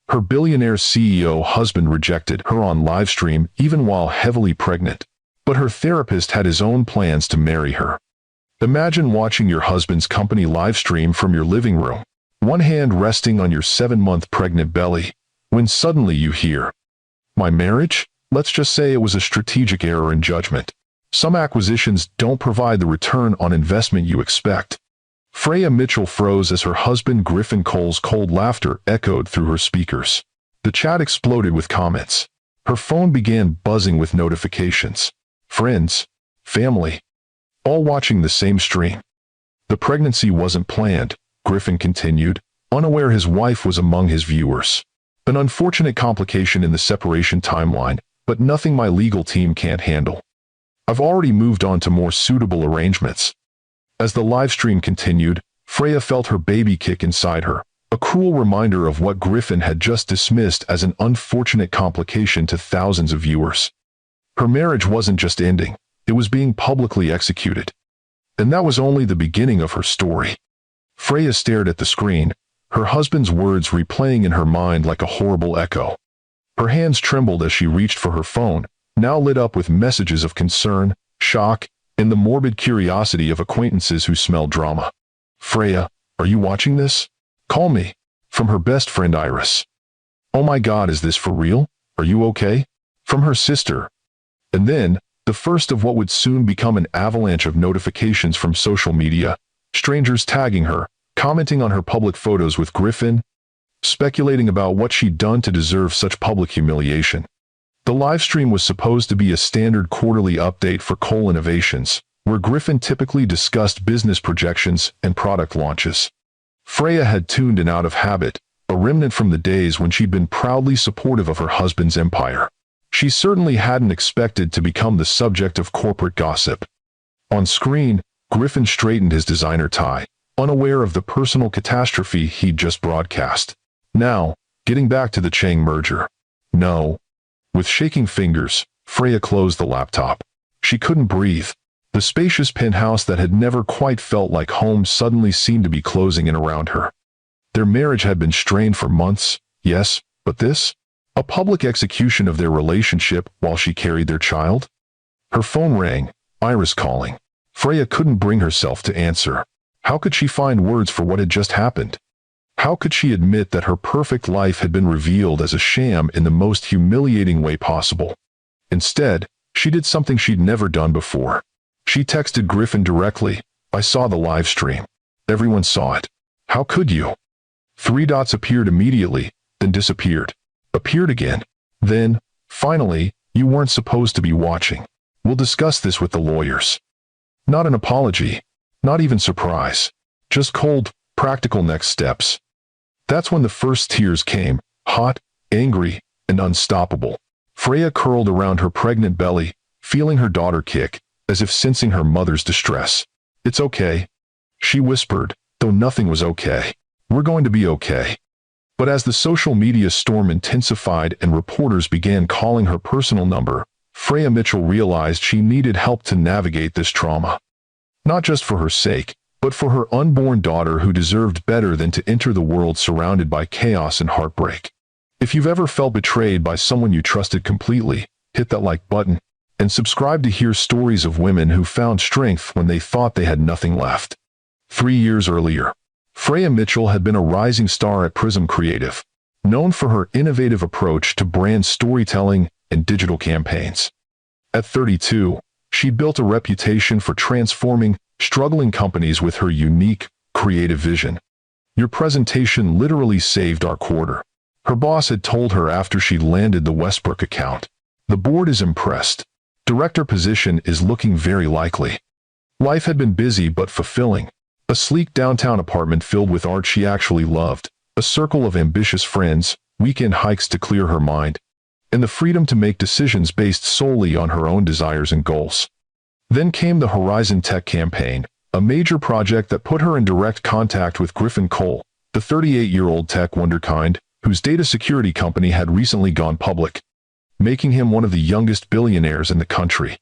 Her billionaire CEO husband rejected her on Livestream even while heavily pregnant. But her therapist had his own plans to marry her. Imagine watching your husband's company Livestream from your living room, one hand resting on your 7-month pregnant belly, when suddenly you hear, "My marriage?" Let's just say it was a strategic error in judgment. Some acquisitions don't provide the return on investment you expect. Freya Mitchell froze as her husband Griffin Cole's cold laughter echoed through her speakers. The chat exploded with comments. Her phone began buzzing with notifications. Friends, family, all watching the same stream. The pregnancy wasn't planned, Griffin continued, unaware his wife was among his viewers. An unfortunate complication in the separation timeline, but nothing my legal team can't handle. I've already moved on to more suitable arrangements. As the live stream continued, Freya felt her baby kick inside her, a cruel reminder of what Griffin had just dismissed as an unfortunate complication to thousands of viewers. Her marriage wasn't just ending, it was being publicly executed. And that was only the beginning of her story. Freya stared at the screen, her husband's words replaying in her mind like a horrible echo. Her hands trembled as she reached for her phone, now lit up with messages of concern, shock, and the morbid curiosity of acquaintances who smell drama. "Freya, are you watching this? Call me." From her best friend Iris. "Oh my God, is this for real? Are you okay?" From her sister. And then, the first of what would soon become an avalanche of notifications from social media, strangers tagging her, commenting on her public photos with Griffin, speculating about what she'd done to deserve such public humiliation. The livestream was supposed to be a standard quarterly update for Cole Innovations, where Griffin typically discussed business projections and product launches. Freya had tuned in out of habit, a remnant from the days when she'd been proudly supportive of her husband's empire. She certainly hadn't expected to become the subject of corporate gossip. On screen, Griffin straightened his designer tie, unaware of the personal catastrophe he'd just broadcast. Now, getting back to the Chang merger. No. With shaking fingers, Freya closed the laptop. She couldn't breathe. The spacious penthouse that had never quite felt like home suddenly seemed to be closing in around her. Their marriage had been strained for months, yes, but this? A public execution of their relationship while she carried their child? Her phone rang, Iris calling. Freya couldn't bring herself to answer. How could she find words for what had just happened? How could she admit that her perfect life had been revealed as a sham in the most humiliating way possible? Instead, she did something she'd never done before. She texted Griffin directly, "I saw the live stream. Everyone saw it. How could you?" 3 dots appeared immediately, then disappeared. Appeared again. Then, finally, "You weren't supposed to be watching. We'll discuss this with the lawyers." Not an apology. Not even surprise. Just cold, practical next steps. That's when the first tears came, hot, angry, and unstoppable. Freya curled around her pregnant belly, feeling her daughter kick, as if sensing her mother's distress. "It's okay," she whispered, though nothing was okay. "We're going to be okay." But as the social media storm intensified and reporters began calling her personal number, Freya Mitchell realized she needed help to navigate this trauma. Not just for her sake, but for her unborn daughter who deserved better than to enter the world surrounded by chaos and heartbreak. If you've ever felt betrayed by someone you trusted completely, hit that like button, and subscribe to hear stories of women who found strength when they thought they had nothing left. 3 years earlier, Freya Mitchell had been a rising star at Prism Creative, known for her innovative approach to brand storytelling and digital campaigns. At 32, she built a reputation for transforming struggling companies with her unique, creative vision. "Your presentation literally saved our quarter," her boss had told her after she landed the Westbrook account. "The board is impressed. Director position is looking very likely." Life had been busy but fulfilling. A sleek downtown apartment filled with art she actually loved, a circle of ambitious friends, weekend hikes to clear her mind, and the freedom to make decisions based solely on her own desires and goals. Then came the Horizon Tech campaign, a major project that put her in direct contact with Griffin Cole, the 38-year-old tech wunderkind, whose data security company had recently gone public, making him one of the youngest billionaires in the country.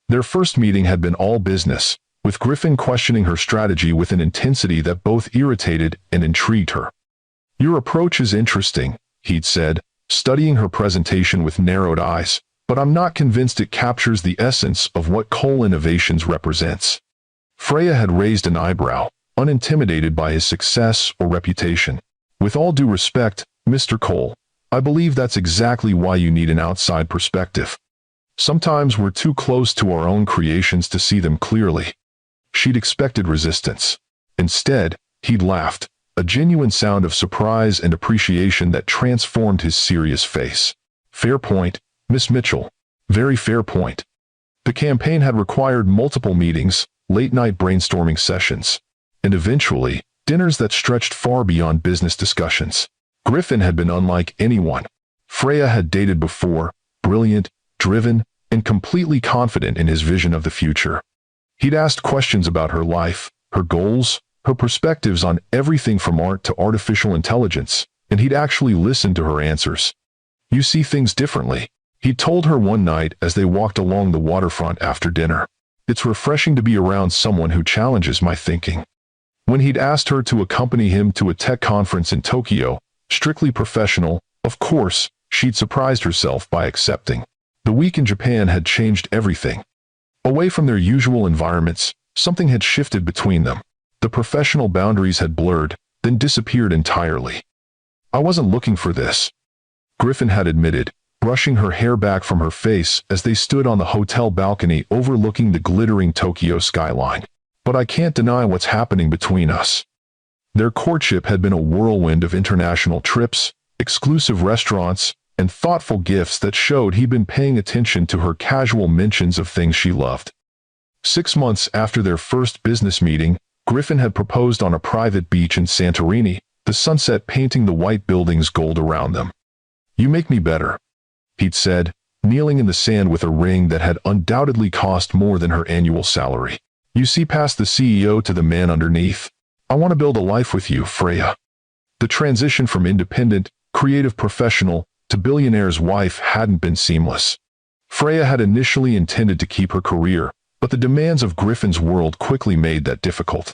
Their first meeting had been all business, with Griffin questioning her strategy with an intensity that both irritated and intrigued her. "Your approach is interesting," he'd said, studying her presentation with narrowed eyes, but I'm not convinced it captures the essence of what Cole Innovations represents. Freya had raised an eyebrow, unintimidated by his success or reputation. With all due respect, Mr. Cole, I believe that's exactly why you need an outside perspective. Sometimes we're too close to our own creations to see them clearly. She'd expected resistance. Instead, he'd laughed, a genuine sound of surprise and appreciation that transformed his serious face. Fair point, Miss Mitchell. Very fair point. The campaign had required multiple meetings, late-night brainstorming sessions, and eventually, dinners that stretched far beyond business discussions. Griffin had been unlike anyone Freya had dated before, brilliant, driven, and completely confident in his vision of the future. He'd asked questions about her life, her goals, her perspectives on everything from art to artificial intelligence, and he'd actually listened to her answers. You see things differently, he told her one night as they walked along the waterfront after dinner. It's refreshing to be around someone who challenges my thinking. When he'd asked her to accompany him to a tech conference in Tokyo, strictly professional, of course, she'd surprised herself by accepting. The week in Japan had changed everything. Away from their usual environments, something had shifted between them. The professional boundaries had blurred, then disappeared entirely. I wasn't looking for this, Griffin had admitted, brushing her hair back from her face as they stood on the hotel balcony overlooking the glittering Tokyo skyline. But I can't deny what's happening between us. Their courtship had been a whirlwind of international trips, exclusive restaurants, and thoughtful gifts that showed he'd been paying attention to her casual mentions of things she loved. 6 months after their first business meeting, Griffin had proposed on a private beach in Santorini, the sunset painting the white buildings gold around them. You make me better, he'd said, kneeling in the sand with a ring that had undoubtedly cost more than her annual salary. You see past the CEO to the man underneath. I want to build a life with you, Freya. The transition from independent, creative professional to billionaire's wife hadn't been seamless. Freya had initially intended to keep her career, but the demands of Griffin's world quickly made that difficult.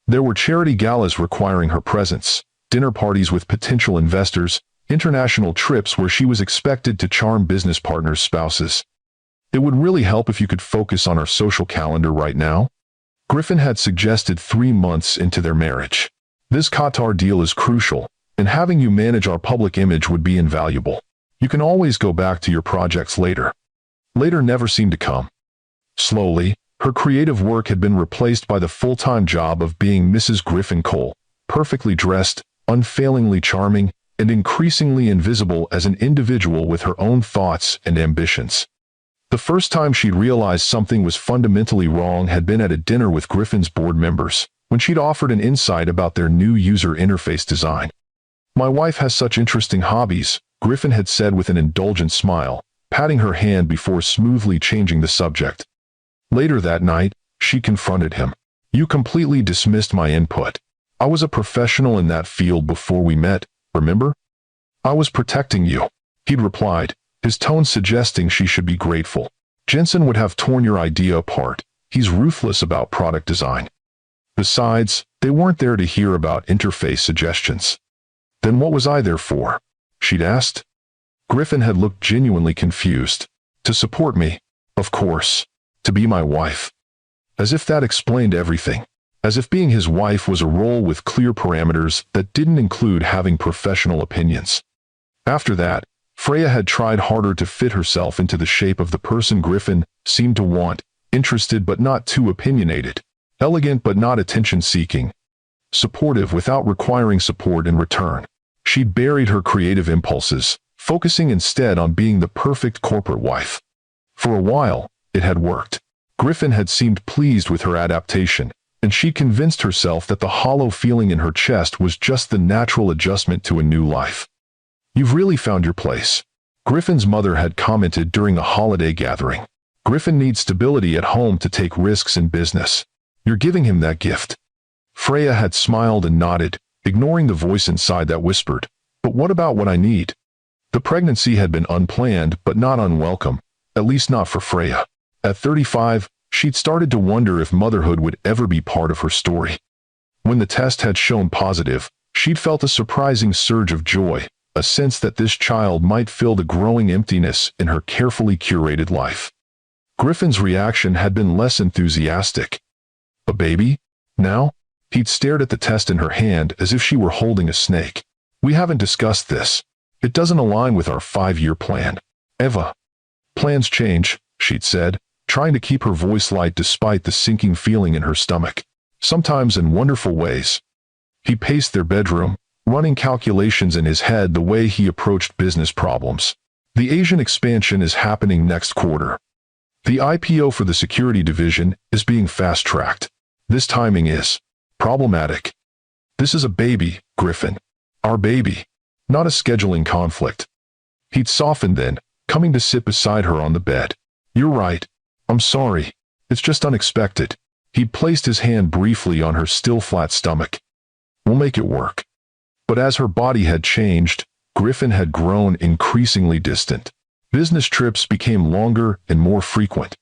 There were charity galas requiring her presence, dinner parties with potential investors, international trips where she was expected to charm business partners' spouses. It would really help if you could focus on our social calendar right now, Griffin had suggested 3 months into their marriage. This Qatar deal is crucial, and having you manage our public image would be invaluable. You can always go back to your projects later. Later never seemed to come. Slowly, her creative work had been replaced by the full-time job of being Mrs. Griffin Cole, perfectly dressed, unfailingly charming, and increasingly invisible as an individual with her own thoughts and ambitions. The first time she'd realized something was fundamentally wrong had been at a dinner with Griffin's board members, when she'd offered an insight about their new user interface design. My wife has such interesting hobbies, Griffin had said with an indulgent smile, patting her hand before smoothly changing the subject. Later that night, she confronted him. You completely dismissed my input. I was a professional in that field before we met, remember? I was protecting you, he'd replied, his tone suggesting she should be grateful. Jensen would have torn your idea apart. He's ruthless about product design. Besides, they weren't there to hear about interface suggestions. Then what was I there for? She'd asked. Griffin had looked genuinely confused. To support me, of course. To be my wife. As if that explained everything. As if being his wife was a role with clear parameters that didn't include having professional opinions. After that, Freya had tried harder to fit herself into the shape of the person Griffin seemed to want, interested but not too opinionated, elegant but not attention-seeking, supportive without requiring support in return. She'd buried her creative impulses, focusing instead on being the perfect corporate wife. For a while, it had worked. Griffin had seemed pleased with her adaptation, and she convinced herself that the hollow feeling in her chest was just the natural adjustment to a new life. You've really found your place, Griffin's mother had commented during a holiday gathering. Griffin needs stability at home to take risks in business. You're giving him that gift. Freya had smiled and nodded, ignoring the voice inside that whispered, but what about what I need? The pregnancy had been unplanned but not unwelcome, at least not for Freya. At 35, she'd started to wonder if motherhood would ever be part of her story. When the test had shown positive, she'd felt a surprising surge of joy, a sense that this child might fill the growing emptiness in her carefully curated life. Griffin's reaction had been less enthusiastic. A baby? Now? He'd stared at the test in her hand as if she were holding a snake. We haven't discussed this. It doesn't align with our 5-year plan. Eva. Plans change, she'd said, trying to keep her voice light despite the sinking feeling in her stomach. Sometimes in wonderful ways. He paced their bedroom, running calculations in his head the way he approached business problems. The Asian expansion is happening next quarter. The IPO for the security division is being fast-tracked. This timing is problematic. This is a baby, Griffin. Our baby. Not a scheduling conflict. He'd softened then, coming to sit beside her on the bed. You're right. I'm sorry. It's just unexpected. He'd placed his hand briefly on her still flat stomach. We'll make it work. But as her body had changed, Griffin had grown increasingly distant. Business trips became longer and more frequent.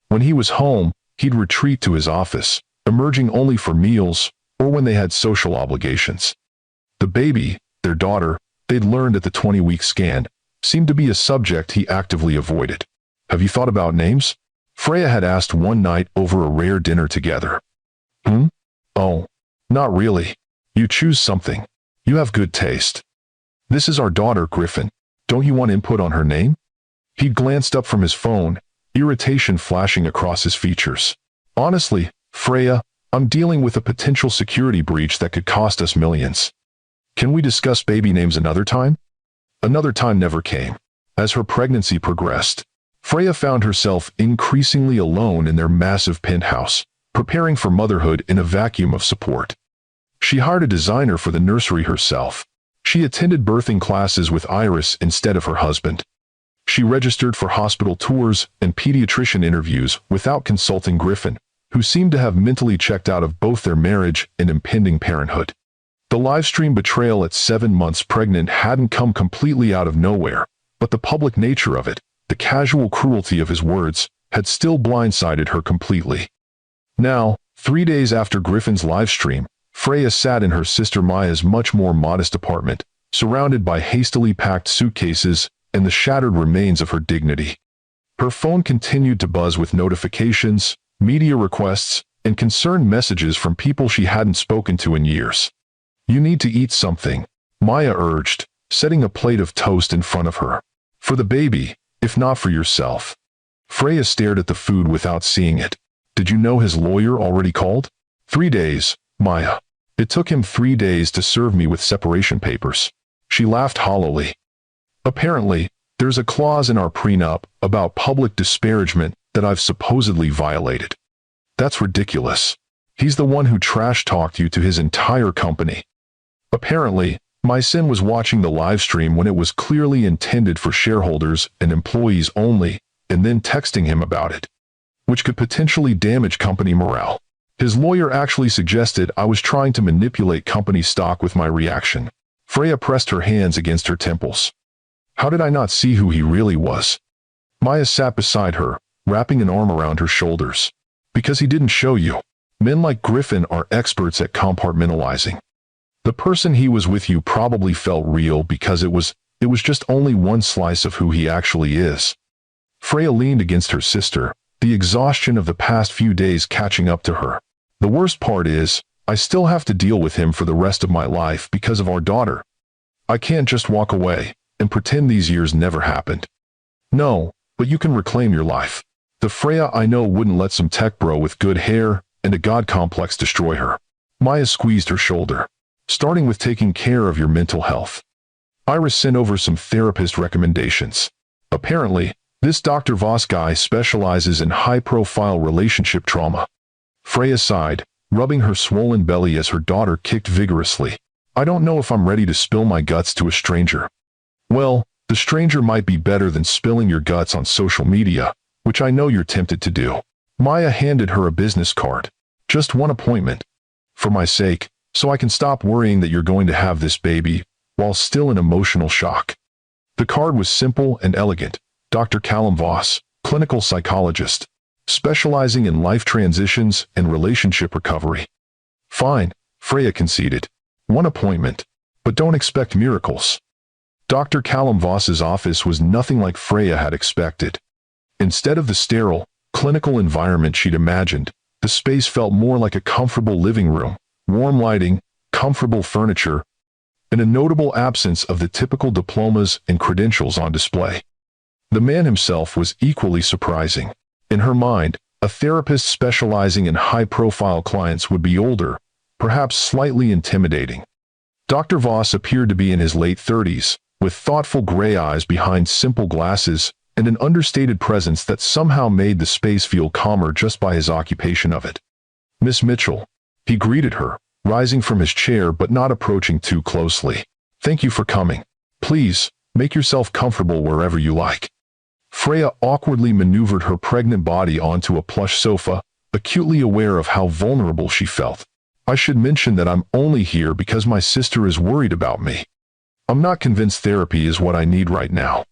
When he was home, he'd retreat to his office, emerging only for meals or when they had social obligations. The baby, their daughter, they'd learned at the 20-week scan, seemed to be a subject he actively avoided. Have you thought about names? Freya had asked one night over a rare dinner together. Oh, not really. You choose something. You have good taste. This is our daughter, Griffin. Don't you want input on her name? He glanced up from his phone, irritation flashing across his features. Honestly, Freya, I'm dealing with a potential security breach that could cost us millions. Can we discuss baby names another time? Another time never came. As her pregnancy progressed, Freya found herself increasingly alone in their massive penthouse, preparing for motherhood in a vacuum of support. She hired a designer for the nursery herself. She attended birthing classes with Iris instead of her husband. She registered for hospital tours and pediatrician interviews without consulting Griffin, who seemed to have mentally checked out of both their marriage and impending parenthood. The Livestream betrayal at 7 months pregnant hadn't come completely out of nowhere, but the public nature of it, the casual cruelty of his words, had still blindsided her completely. Now, 3 days after Griffin's Livestream, Freya sat in her sister Maya's much more modest apartment, surrounded by hastily packed suitcases and the shattered remains of her dignity. Her phone continued to buzz with notifications, media requests, and concerned messages from people she hadn't spoken to in years. You need to eat something, Maya urged, setting a plate of toast in front of her. For the baby, if not for yourself. Freya stared at the food without seeing it. Did you know his lawyer already called? 3 days, Maya. It took him 3 days to serve me with separation papers. She laughed hollowly. Apparently, there's a clause in our prenup about public disparagement that I've supposedly violated. That's ridiculous. He's the one who trash-talked you to his entire company. Apparently, my sin was watching the live stream when it was clearly intended for shareholders and employees only, and then texting him about it, which could potentially damage company morale. His lawyer actually suggested I was trying to manipulate company stock with my reaction. Freya pressed her hands against her temples. How did I not see who he really was? Maya sat beside her, wrapping an arm around her shoulders. Because he didn't show you. Men like Griffin are experts at compartmentalizing. The person he was with you probably felt real because it was just only one slice of who he actually is. Freya leaned against her sister, the exhaustion of the past few days catching up to her. The worst part is, I still have to deal with him for the rest of my life because of our daughter. I can't just walk away and pretend these years never happened. No, but you can reclaim your life. The Freya I know wouldn't let some tech bro with good hair and a god complex destroy her. Maya squeezed her shoulder. Starting with taking care of your mental health. Iris sent over some therapist recommendations. Apparently, this Dr. Voss guy specializes in high-profile relationship trauma. Freya sighed, rubbing her swollen belly as her daughter kicked vigorously. I don't know if I'm ready to spill my guts to a stranger. Well, the stranger might be better than spilling your guts on social media, which I know you're tempted to do. Maya handed her a business card. Just one appointment. For my sake, so I can stop worrying that you're going to have this baby, while still in emotional shock. The card was simple and elegant. Dr. Callum Voss, clinical psychologist, specializing in life transitions and relationship recovery. Fine, Freya conceded. One appointment, but don't expect miracles. Dr. Callum Voss's office was nothing like Freya had expected. Instead of the sterile, clinical environment she'd imagined, the space felt more like a comfortable living room, warm lighting, comfortable furniture, and a notable absence of the typical diplomas and credentials on display. The man himself was equally surprising. In her mind, a therapist specializing in high-profile clients would be older, perhaps slightly intimidating. Dr. Voss appeared to be in his late 30s, with thoughtful gray eyes behind simple glasses and an understated presence that somehow made the space feel calmer just by his occupation of it. "Miss Mitchell," he greeted her, rising from his chair but not approaching too closely. "Thank you for coming. Please, make yourself comfortable wherever you like." Freya awkwardly maneuvered her pregnant body onto a plush sofa, acutely aware of how vulnerable she felt. "I should mention that I'm only here because my sister is worried about me. I'm not convinced therapy is what I need right now."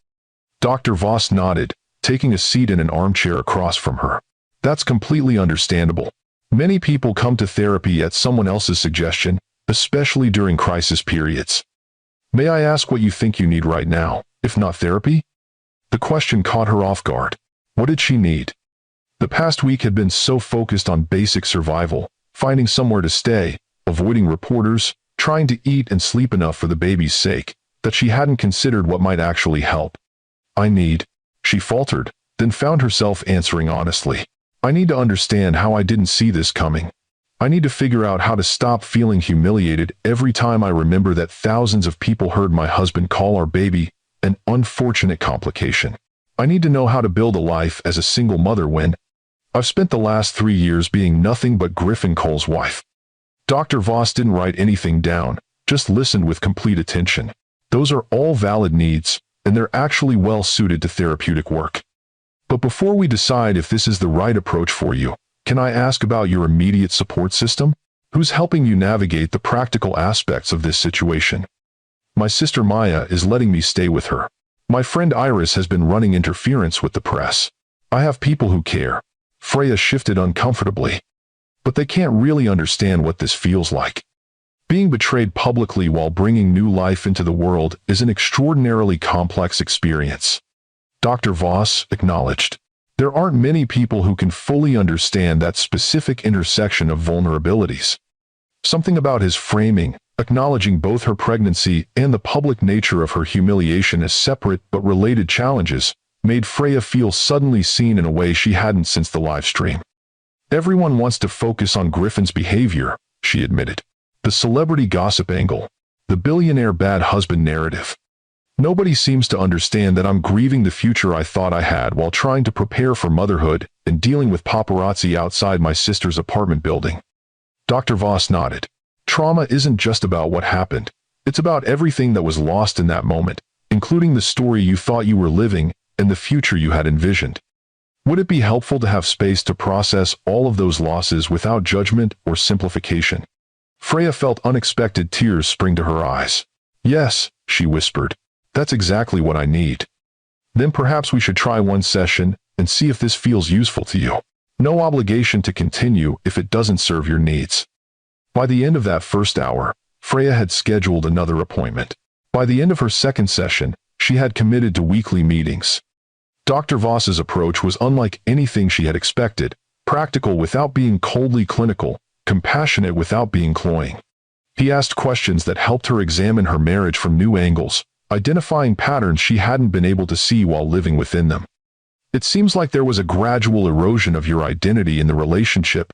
Dr. Voss nodded, taking a seat in an armchair across from her. "That's completely understandable. Many people come to therapy at someone else's suggestion, especially during crisis periods. May I ask what you think you need right now, if not therapy?" The question caught her off guard. What did she need? The past week had been so focused on basic survival, finding somewhere to stay, avoiding reporters, trying to eat and sleep enough for the baby's sake, that she hadn't considered what might actually help. "I need," she faltered, then found herself answering honestly. "I need to understand how I didn't see this coming. I need to figure out how to stop feeling humiliated every time I remember that thousands of people heard my husband call our baby an unfortunate complication. I need to know how to build a life as a single mother when I've spent the last 3 years being nothing but Griffin Cole's wife." Dr. Voss didn't write anything down, just listened with complete attention. Those are all valid needs, and they're actually well suited to therapeutic work. But before we decide if this is the right approach for you, can I ask about your immediate support system? Who's helping you navigate the practical aspects of this situation? "My sister Maya is letting me stay with her. My friend Iris has been running interference with the press. I have people who care." Freya shifted uncomfortably. "But they can't really understand what this feels like. Being betrayed publicly while bringing new life into the world is an extraordinarily complex experience." Dr. Voss acknowledged. "There aren't many people who can fully understand that specific intersection of vulnerabilities." Something about his framing, acknowledging both her pregnancy and the public nature of her humiliation as separate but related challenges, made Freya feel suddenly seen in a way she hadn't since the live stream. "Everyone wants to focus on Griffin's behavior," she admitted. "The celebrity gossip angle, the billionaire bad husband narrative. Nobody seems to understand that I'm grieving the future I thought I had while trying to prepare for motherhood and dealing with paparazzi outside my sister's apartment building." Dr. Voss nodded. "Trauma isn't just about what happened. It's about everything that was lost in that moment, including the story you thought you were living and the future you had envisioned. Would it be helpful to have space to process all of those losses without judgment or simplification?" Freya felt unexpected tears spring to her eyes. "Yes," she whispered. "That's exactly what I need." "Then perhaps we should try one session and see if this feels useful to you. No obligation to continue if it doesn't serve your needs." By the end of that first hour, Freya had scheduled another appointment. By the end of her second session, she had committed to weekly meetings. Dr. Voss's approach was unlike anything she had expected, practical without being coldly clinical, compassionate without being cloying. He asked questions that helped her examine her marriage from new angles, identifying patterns she hadn't been able to see while living within them. "It seems like there was a gradual erosion of your identity in the relationship,"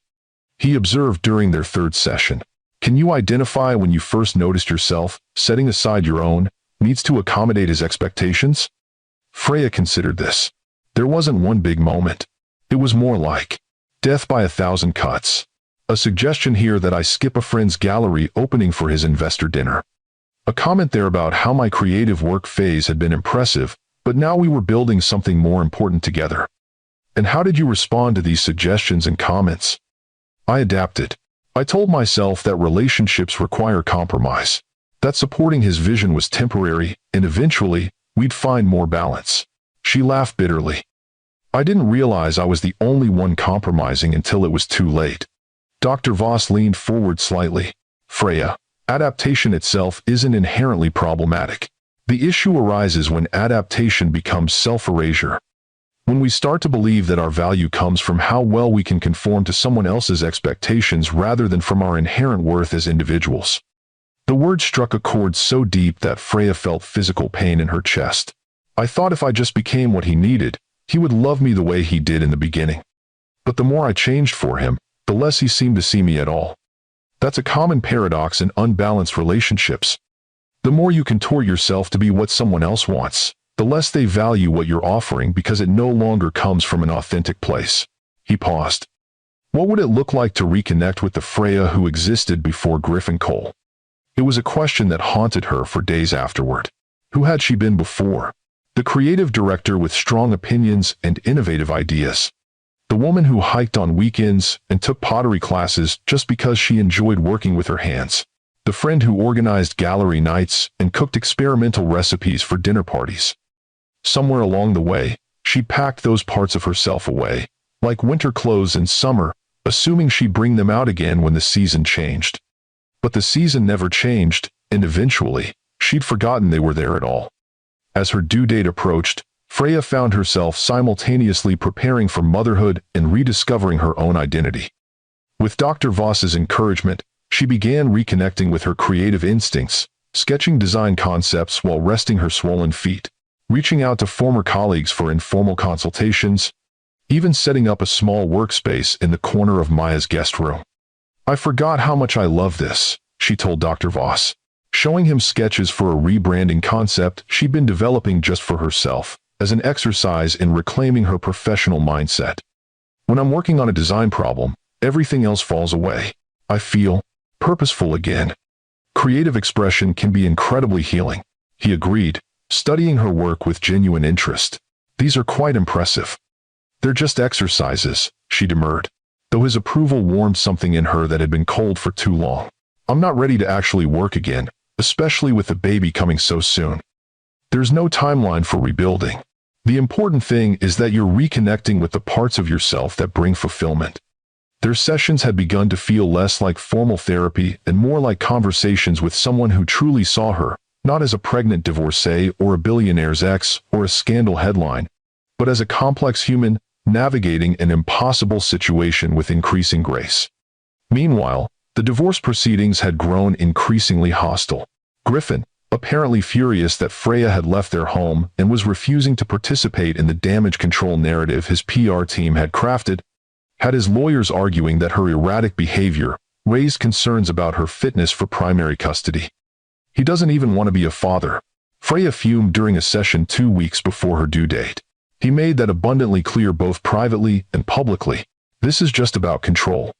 he observed during their third session. "Can you identify when you first noticed yourself, setting aside your own needs to accommodate his expectations?" Freya considered this. There wasn't one big moment. It was more like death by 1,000 cuts. A suggestion here that I skip a friend's gallery opening for his investor dinner. A comment there about how my creative work phase had been impressive, but now we were building something more important together. "And how did you respond to these suggestions and comments?" "I adapted. I told myself that relationships require compromise, that supporting his vision was temporary, and eventually, we'd find more balance." She laughed bitterly. "I didn't realize I was the only one compromising until it was too late." Dr. Voss leaned forward slightly. "Freya, adaptation itself isn't inherently problematic. The issue arises when adaptation becomes self-erasure. When we start to believe that our value comes from how well we can conform to someone else's expectations rather than from our inherent worth as individuals. The word struck a chord so deep that Freya felt physical pain in her chest. I thought if I just became what he needed, he would love me the way he did in the beginning. But the more I changed for him, the less he seemed to see me at all. That's a common paradox in unbalanced relationships. The more you contort yourself to be what someone else wants, the less they value what you're offering because it no longer comes from an authentic place. He paused. What would it look like to reconnect with the Freya who existed before Griffin Cole? It was a question that haunted her for days afterward. Who had she been before? The creative director with strong opinions and innovative ideas. The woman who hiked on weekends and took pottery classes just because she enjoyed working with her hands. The friend who organized gallery nights and cooked experimental recipes for dinner parties. Somewhere along the way, she packed those parts of herself away, like winter clothes in summer, assuming she'd bring them out again when the season changed. But the season never changed, and eventually, she'd forgotten they were there at all. As her due date approached, Freya found herself simultaneously preparing for motherhood and rediscovering her own identity. With Dr. Voss's encouragement, she began reconnecting with her creative instincts, sketching design concepts while resting her swollen feet, reaching out to former colleagues for informal consultations, even setting up a small workspace in the corner of Maya's guest room. I forgot how much I love this, she told Dr. Voss, showing him sketches for a rebranding concept she'd been developing just for herself, as an exercise in reclaiming her professional mindset. When I'm working on a design problem, everything else falls away. I feel purposeful again. Creative expression can be incredibly healing, he agreed, studying her work with genuine interest. These are quite impressive. They're just exercises, she demurred, though his approval warmed something in her that had been cold for too long. I'm not ready to actually work again, especially with the baby coming so soon. There's no timeline for rebuilding. The important thing is that you're reconnecting with the parts of yourself that bring fulfillment. Their sessions had begun to feel less like formal therapy and more like conversations with someone who truly saw her, not as a pregnant divorcee or a billionaire's ex or a scandal headline, but as a complex human navigating an impossible situation with increasing grace. Meanwhile, the divorce proceedings had grown increasingly hostile. Griffin, apparently furious that Freya had left their home and was refusing to participate in the damage control narrative his PR team had crafted, had his lawyers arguing that her erratic behavior raised concerns about her fitness for primary custody. He doesn't even want to be a father, Freya fumed during a session 2 weeks before her due date. He made that abundantly clear both privately and publicly. This is just about control.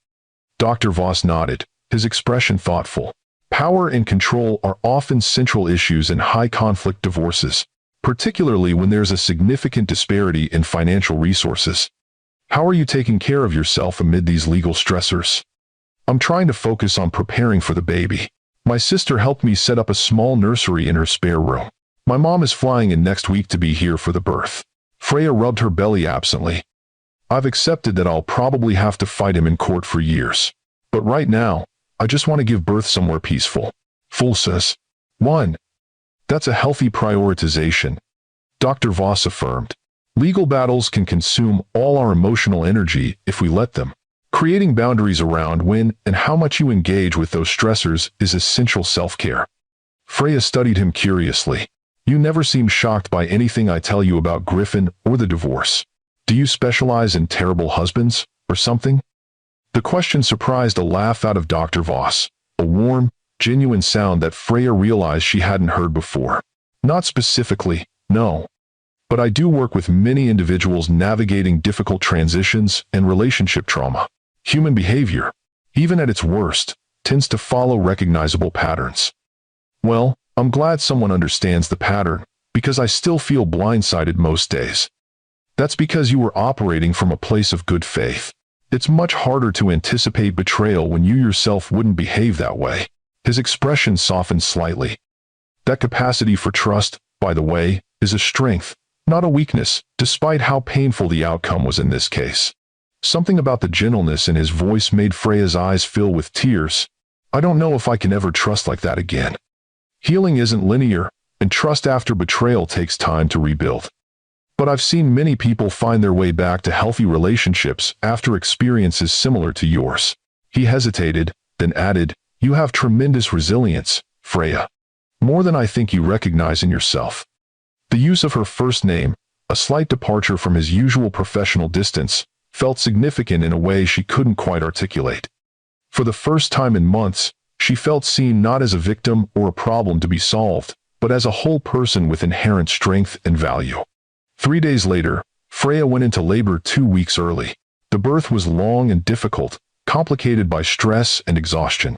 Dr. Voss nodded, his expression thoughtful. Power and control are often central issues in high-conflict divorces, particularly when there's a significant disparity in financial resources. How are you taking care of yourself amid these legal stressors? I'm trying to focus on preparing for the baby. My sister helped me set up a small nursery in her spare room. My mom is flying in next week to be here for the birth. Freya rubbed her belly absently. I've accepted that I'll probably have to fight him in court for years. But right now, I just want to give birth somewhere peaceful. Full sis. 1. That's a healthy prioritization, Dr. Voss affirmed. Legal battles can consume all our emotional energy if we let them. Creating boundaries around when and how much you engage with those stressors is essential self-care. Freya studied him curiously. You never seem shocked by anything I tell you about Griffin or the divorce. Do you specialize in terrible husbands, or something? The question surprised a laugh out of Dr. Voss, a warm, genuine sound that Freya realized she hadn't heard before. Not specifically, no. But I do work with many individuals navigating difficult transitions and relationship trauma. Human behavior, even at its worst, tends to follow recognizable patterns. Well, I'm glad someone understands the pattern, because I still feel blindsided most days. That's because you were operating from a place of good faith. It's much harder to anticipate betrayal when you yourself wouldn't behave that way. His expression softened slightly. That capacity for trust, by the way, is a strength, not a weakness, despite how painful the outcome was in this case. Something about the gentleness in his voice made Freya's eyes fill with tears. I don't know if I can ever trust like that again. Healing isn't linear, and trust after betrayal takes time to rebuild. But I've seen many people find their way back to healthy relationships after experiences similar to yours. He hesitated, then added, "You have tremendous resilience, Freya. More than I think you recognize in yourself." The use of her first name, a slight departure from his usual professional distance, felt significant in a way she couldn't quite articulate. For the first time in months, she felt seen not as a victim or a problem to be solved, but as a whole person with inherent strength and value. 3 days later, Freya went into labor 2 weeks early. The birth was long and difficult, complicated by stress and exhaustion.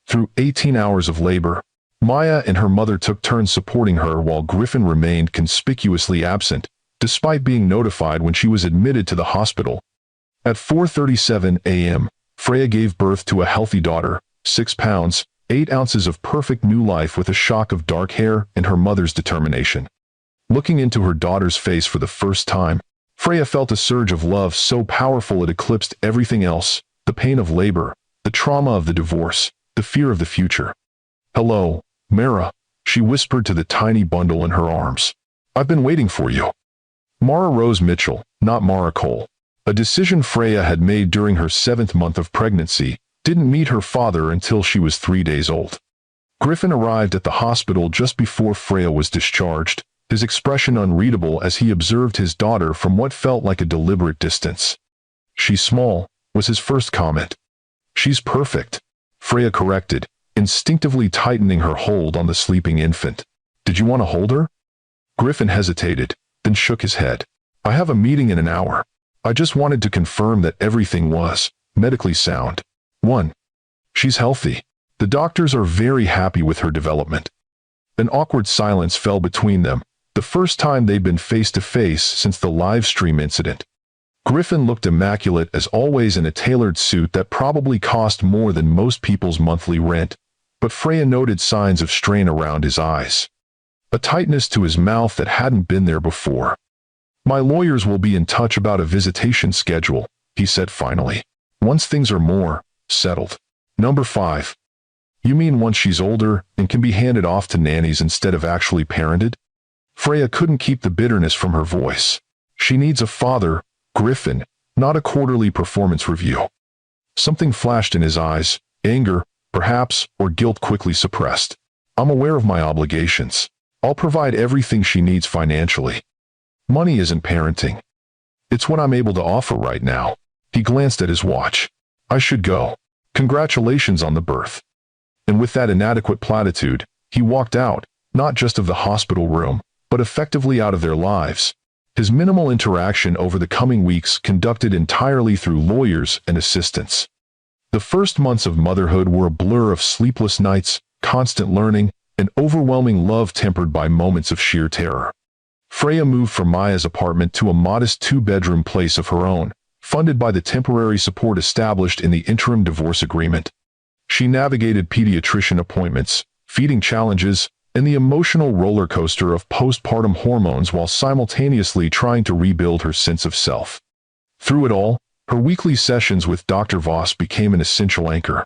Through 18 hours of labor, Maya and her mother took turns supporting her while Griffin remained conspicuously absent, despite being notified when she was admitted to the hospital. At 4:37 a.m., Freya gave birth to a healthy daughter, 6 pounds, 8 ounces of perfect new life with a shock of dark hair and her mother's determination. Looking into her daughter's face for the first time, Freya felt a surge of love so powerful it eclipsed everything else, the pain of labor, the trauma of the divorce, the fear of the future. "Hello, Mara," she whispered to the tiny bundle in her arms. "I've been waiting for you." Mara Rose Mitchell, not Mara Cole. A decision Freya had made during her 7th month of pregnancy, didn't meet her father until she was 3 days old. Griffin arrived at the hospital just before Freya was discharged, his expression unreadable as he observed his daughter from what felt like a deliberate distance. "She's small," was his first comment. "She's perfect," Freya corrected, instinctively tightening her hold on the sleeping infant. "Did you want to hold her?" Griffin hesitated, then shook his head. "I have a meeting in an hour. I just wanted to confirm that everything was medically sound." 1. "She's healthy. The doctors are very happy with her development." An awkward silence fell between them, the first time they'd been face-to-face since the Livestream incident. Griffin looked immaculate as always in a tailored suit that probably cost more than most people's monthly rent, but Freya noted signs of strain around his eyes. A tightness to his mouth that hadn't been there before. "My lawyers will be in touch about a visitation schedule," he said finally, "once things are more settled." 5. "You mean once she's older and can be handed off to nannies instead of actually parented?" Freya couldn't keep the bitterness from her voice. "She needs a father, Griffin, not a quarterly performance review." Something flashed in his eyes, anger, perhaps, or guilt quickly suppressed. "I'm aware of my obligations. I'll provide everything she needs financially. Money isn't parenting. It's what I'm able to offer right now." He glanced at his watch. "I should go. Congratulations on the birth." And with that inadequate platitude, he walked out, not just of the hospital room, but effectively out of their lives. His minimal interaction over the coming weeks conducted entirely through lawyers and assistants. The first months of motherhood were a blur of sleepless nights, constant learning, and overwhelming love tempered by moments of sheer terror. Freya moved from Maya's apartment to a modest 2-bedroom place of her own, funded by the temporary support established in the interim divorce agreement. She navigated pediatrician appointments, feeding challenges, and the emotional roller coaster of postpartum hormones while simultaneously trying to rebuild her sense of self. Through it all, her weekly sessions with Dr. Voss became an essential anchor.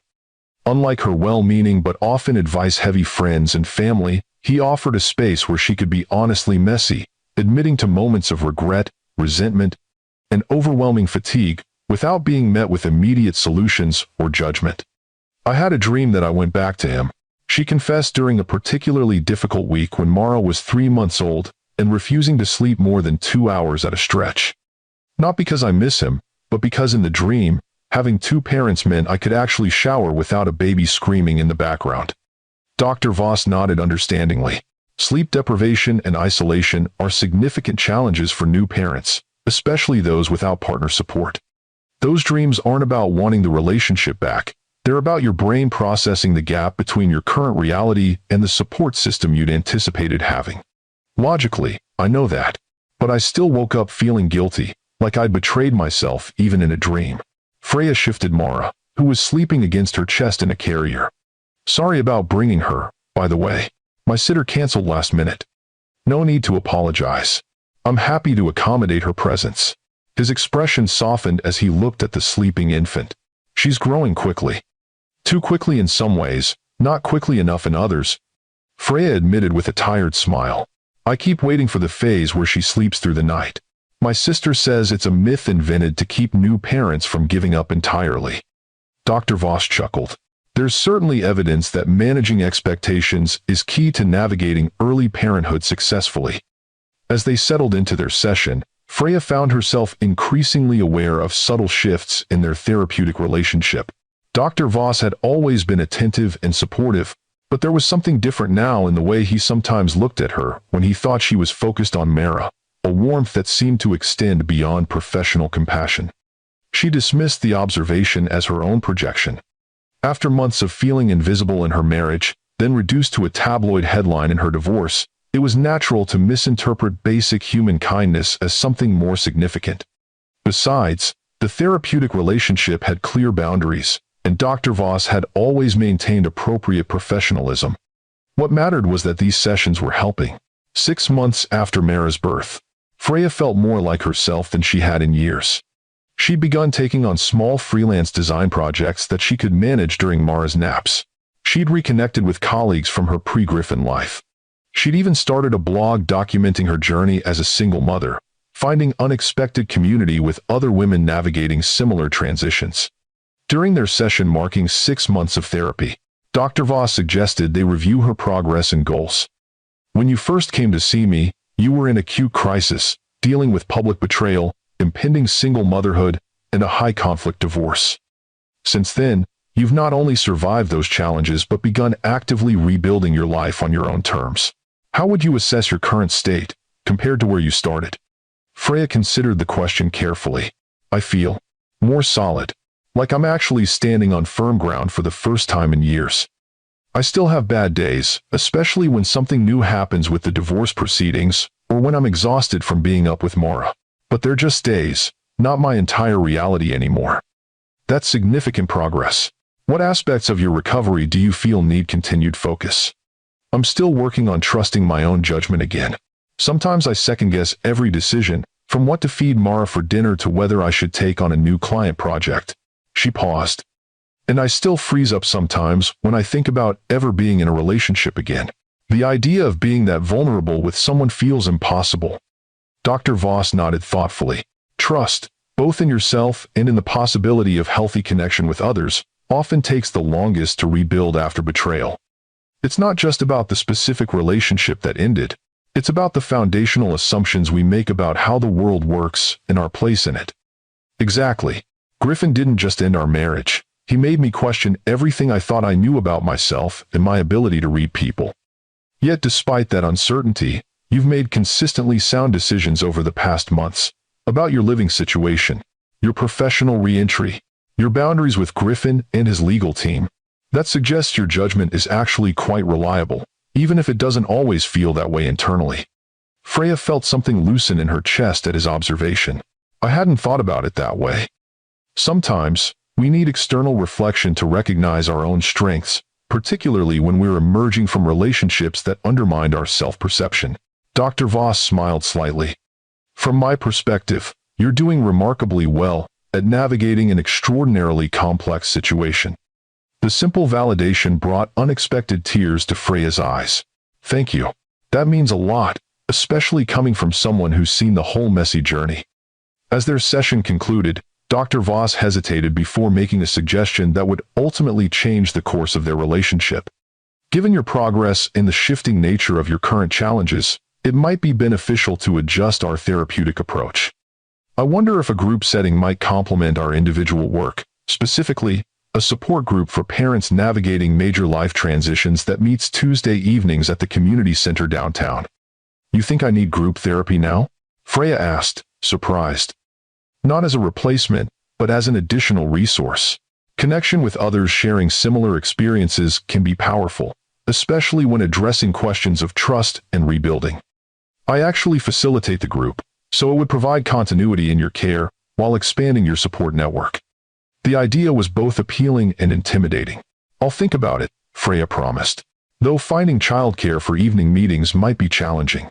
Unlike her well-meaning but often advice-heavy friends and family, he offered a space where she could be honestly messy, admitting to moments of regret, resentment, and overwhelming fatigue, without being met with immediate solutions or judgment. "I had a dream that I went back to him," she confessed during a particularly difficult week when Mara was 3 months old and refusing to sleep more than 2 hours at a stretch. "Not because I miss him, but because in the dream, having 2 parents meant I could actually shower without a baby screaming in the background." Dr. Voss nodded understandingly. Sleep deprivation and isolation are significant challenges for new parents, especially those without partner support. Those dreams aren't about wanting the relationship back. They're about your brain processing the gap between your current reality and the support system you'd anticipated having. Logically, I know that. But I still woke up feeling guilty, like I'd betrayed myself even in a dream. Freya shifted Mara, who was sleeping against her chest in a carrier. "Sorry about bringing her, by the way. My sitter canceled last minute." "No need to apologize. I'm happy to accommodate her presence." His expression softened as he looked at the sleeping infant. "She's growing quickly. Too quickly in some ways, not quickly enough in others." Freya admitted with a tired smile. I keep waiting for the phase where she sleeps through the night. My sister says it's a myth invented to keep new parents from giving up entirely. Dr. Voss chuckled. There's certainly evidence that managing expectations is key to navigating early parenthood successfully. As they settled into their session, Freya found herself increasingly aware of subtle shifts in their therapeutic relationship. Dr. Voss had always been attentive and supportive, but there was something different now in the way he sometimes looked at her when he thought she was focused on Mara, a warmth that seemed to extend beyond professional compassion. She dismissed the observation as her own projection. After months of feeling invisible in her marriage, then reduced to a tabloid headline in her divorce, it was natural to misinterpret basic human kindness as something more significant. Besides, the therapeutic relationship had clear boundaries, and Dr. Voss had always maintained appropriate professionalism. What mattered was that these sessions were helping. 6 months after Mara's birth, Freya felt more like herself than she had in years. She'd begun taking on small freelance design projects that she could manage during Mara's naps. She'd reconnected with colleagues from her pre-Griffin life. She'd even started a blog documenting her journey as a single mother, finding unexpected community with other women navigating similar transitions. During their session marking 6 months of therapy, Dr. Voss suggested they review her progress and goals. When you first came to see me, you were in acute crisis, dealing with public betrayal, impending single motherhood, and a high-conflict divorce. Since then, you've not only survived those challenges but begun actively rebuilding your life on your own terms. How would you assess your current state, compared to where you started? Freya considered the question carefully. I feel more solid, like I'm actually standing on firm ground for the first time in years. I still have bad days, especially when something new happens with the divorce proceedings, or when I'm exhausted from being up with Mara. But they're just days, not my entire reality anymore. That's significant progress. What aspects of your recovery do you feel need continued focus? I'm still working on trusting my own judgment again. Sometimes I second-guess every decision, from what to feed Mara for dinner to whether I should take on a new client project. She paused. And I still freeze up sometimes when I think about ever being in a relationship again. The idea of being that vulnerable with someone feels impossible. Dr. Voss nodded thoughtfully. Trust, both in yourself and in the possibility of healthy connection with others, often takes the longest to rebuild after betrayal. It's not just about the specific relationship that ended. It's about the foundational assumptions we make about how the world works and our place in it. Exactly. Griffin didn't just end our marriage. He made me question everything I thought I knew about myself and my ability to read people. Yet despite that uncertainty, you've made consistently sound decisions over the past months about your living situation, your professional re-entry, your boundaries with Griffin and his legal team. That suggests your judgment is actually quite reliable, even if it doesn't always feel that way internally. Freya felt something loosen in her chest at his observation. I hadn't thought about it that way. Sometimes, we need external reflection to recognize our own strengths, particularly when we're emerging from relationships that undermined our self-perception. Dr. Voss smiled slightly. From my perspective, you're doing remarkably well at navigating an extraordinarily complex situation. The simple validation brought unexpected tears to Freya's eyes. Thank you. That means a lot, especially coming from someone who's seen the whole messy journey. As their session concluded, Dr. Voss hesitated before making a suggestion that would ultimately change the course of their relationship. Given your progress and the shifting nature of your current challenges, it might be beneficial to adjust our therapeutic approach. I wonder if a group setting might complement our individual work, specifically, a support group for parents navigating major life transitions that meets Tuesday evenings at the community center downtown. You think I need group therapy now? Freya asked, surprised. Not as a replacement, but as an additional resource. Connection with others sharing similar experiences can be powerful, especially when addressing questions of trust and rebuilding. I actually facilitate the group, so it would provide continuity in your care while expanding your support network. The idea was both appealing and intimidating. I'll think about it, Freya promised. Though finding childcare for evening meetings might be challenging.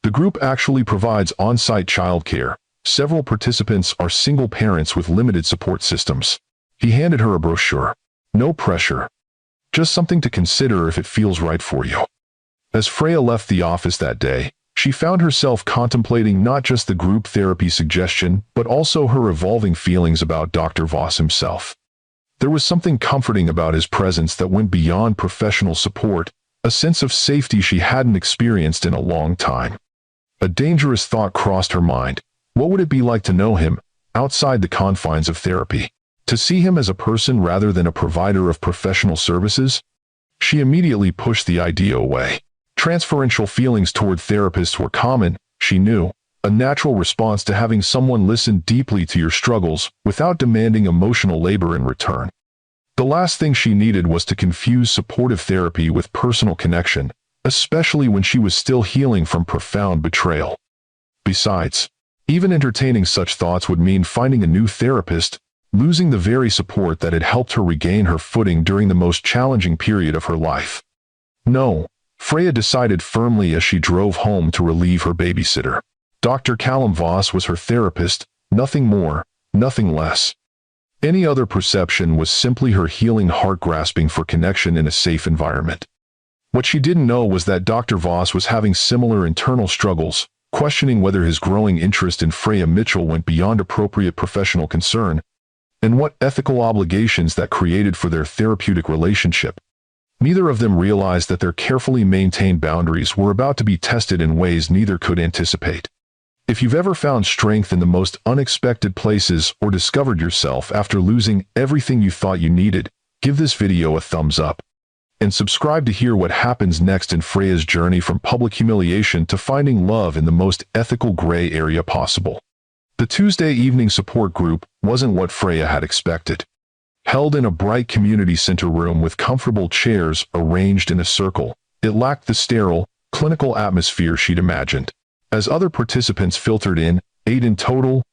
The group actually provides on-site childcare. Several participants are single parents with limited support systems. He handed her a brochure. No pressure. Just something to consider if it feels right for you. As Freya left the office that day, she found herself contemplating not just the group therapy suggestion, but also her evolving feelings about Dr. Voss himself. There was something comforting about his presence that went beyond professional support, a sense of safety she hadn't experienced in a long time. A dangerous thought crossed her mind. What would it be like to know him, outside the confines of therapy? To see him as a person rather than a provider of professional services? She immediately pushed the idea away. Transferential feelings toward therapists were common, she knew, a natural response to having someone listen deeply to your struggles without demanding emotional labor in return. The last thing she needed was to confuse supportive therapy with personal connection, especially when she was still healing from profound betrayal. Besides, even entertaining such thoughts would mean finding a new therapist, losing the very support that had helped her regain her footing during the most challenging period of her life. No, Freya decided firmly as she drove home to relieve her babysitter. Dr. Callum Voss was her therapist, nothing more, nothing less. Any other perception was simply her healing heart grasping for connection in a safe environment. What she didn't know was that Dr. Voss was having similar internal struggles, questioning whether his growing interest in Freya Mitchell went beyond appropriate professional concern, and what ethical obligations that created for their therapeutic relationship. Neither of them realized that their carefully maintained boundaries were about to be tested in ways neither could anticipate. If you've ever found strength in the most unexpected places or discovered yourself after losing everything you thought you needed, give this video a thumbs up. And subscribe to hear what happens next in Freya's journey from public humiliation to finding love in the most ethical gray area possible. The Tuesday evening support group wasn't what Freya had expected. Held in a bright community center room with comfortable chairs arranged in a circle, it lacked the sterile, clinical atmosphere she'd imagined. As other participants filtered in, 8 in total,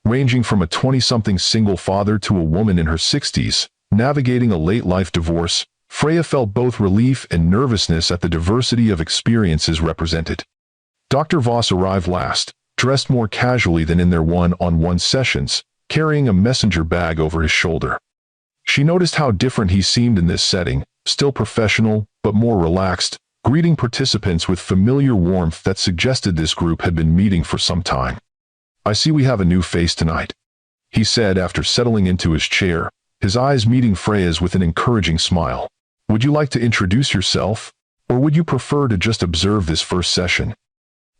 ranging from a 20-something single father to a woman in her 60s, navigating a late-life divorce, Freya felt both relief and nervousness at the diversity of experiences represented. Dr. Voss arrived last, dressed more casually than in their one-on-one sessions, carrying a messenger bag over his shoulder. She noticed how different he seemed in this setting, still professional, but more relaxed, greeting participants with familiar warmth that suggested this group had been meeting for some time. "I see we have a new face tonight," he said after settling into his chair, his eyes meeting Freya's with an encouraging smile. "Would you like to introduce yourself, or would you prefer to just observe this first session?"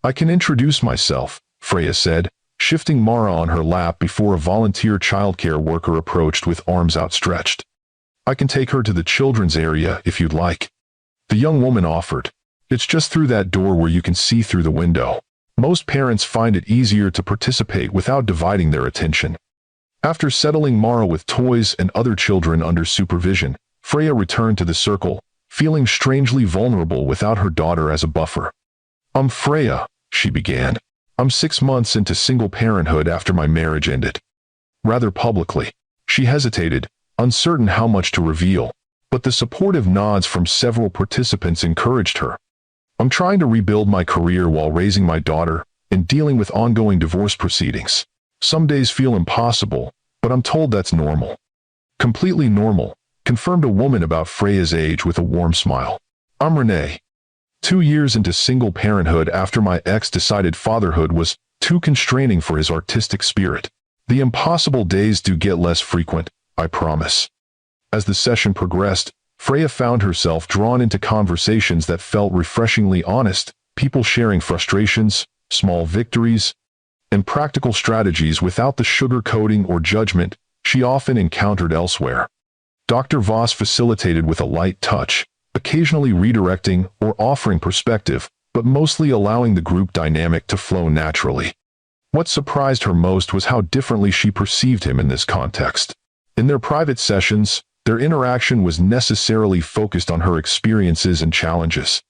"I can introduce myself," Freya said, shifting Mara on her lap before a volunteer childcare worker approached with arms outstretched. "I can take her to the children's area if you'd like," the young woman offered. "It's just through that door where you can see through the window. Most parents find it easier to participate without dividing their attention." After settling Mara with toys and other children under supervision, Freya returned to the circle, feeling strangely vulnerable without her daughter as a buffer. "I'm Freya," she began. "I'm 6 months into single parenthood after my marriage ended." Rather publicly, she hesitated, uncertain how much to reveal, but the supportive nods from several participants encouraged her. "I'm trying to rebuild my career while raising my daughter and dealing with ongoing divorce proceedings. Some days feel impossible, but I'm told that's normal." "Completely normal," confirmed a woman about Freya's age with a warm smile. "I'm Renee. 2 years into single parenthood after my ex decided fatherhood was too constraining for his artistic spirit. The impossible days do get less frequent, I promise." As the session progressed, Freya found herself drawn into conversations that felt refreshingly honest, people sharing frustrations, small victories, and practical strategies without the sugarcoating or judgment she often encountered elsewhere. Dr. Voss facilitated with a light touch, occasionally redirecting or offering perspective, but mostly allowing the group dynamic to flow naturally. What surprised her most was how differently she perceived him in this context. In their private sessions, their interaction was necessarily focused on her experiences and challenges.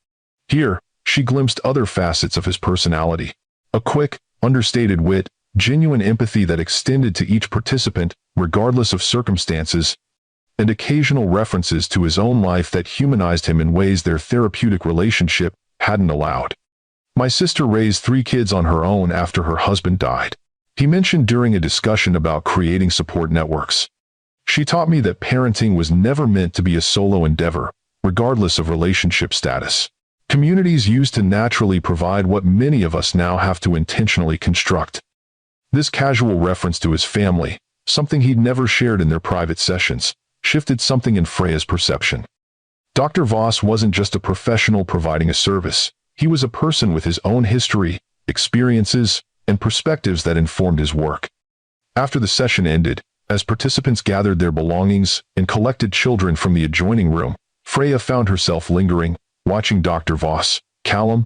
Here, she glimpsed other facets of his personality. A quick, understated wit, genuine empathy that extended to each participant, regardless of circumstances, and occasional references to his own life that humanized him in ways their therapeutic relationship hadn't allowed. "My sister raised 3 kids on her own after her husband died," he mentioned during a discussion about creating support networks. "She taught me that parenting was never meant to be a solo endeavor, regardless of relationship status." Communities used to naturally provide what many of us now have to intentionally construct. This casual reference to his family, something he'd never shared in their private sessions, shifted something in Freya's perception. Dr. Voss wasn't just a professional providing a service. He was a person with his own history, experiences, and perspectives that informed his work. After the session ended, as participants gathered their belongings and collected children from the adjoining room, Freya found herself lingering, watching Dr. Voss, Callum,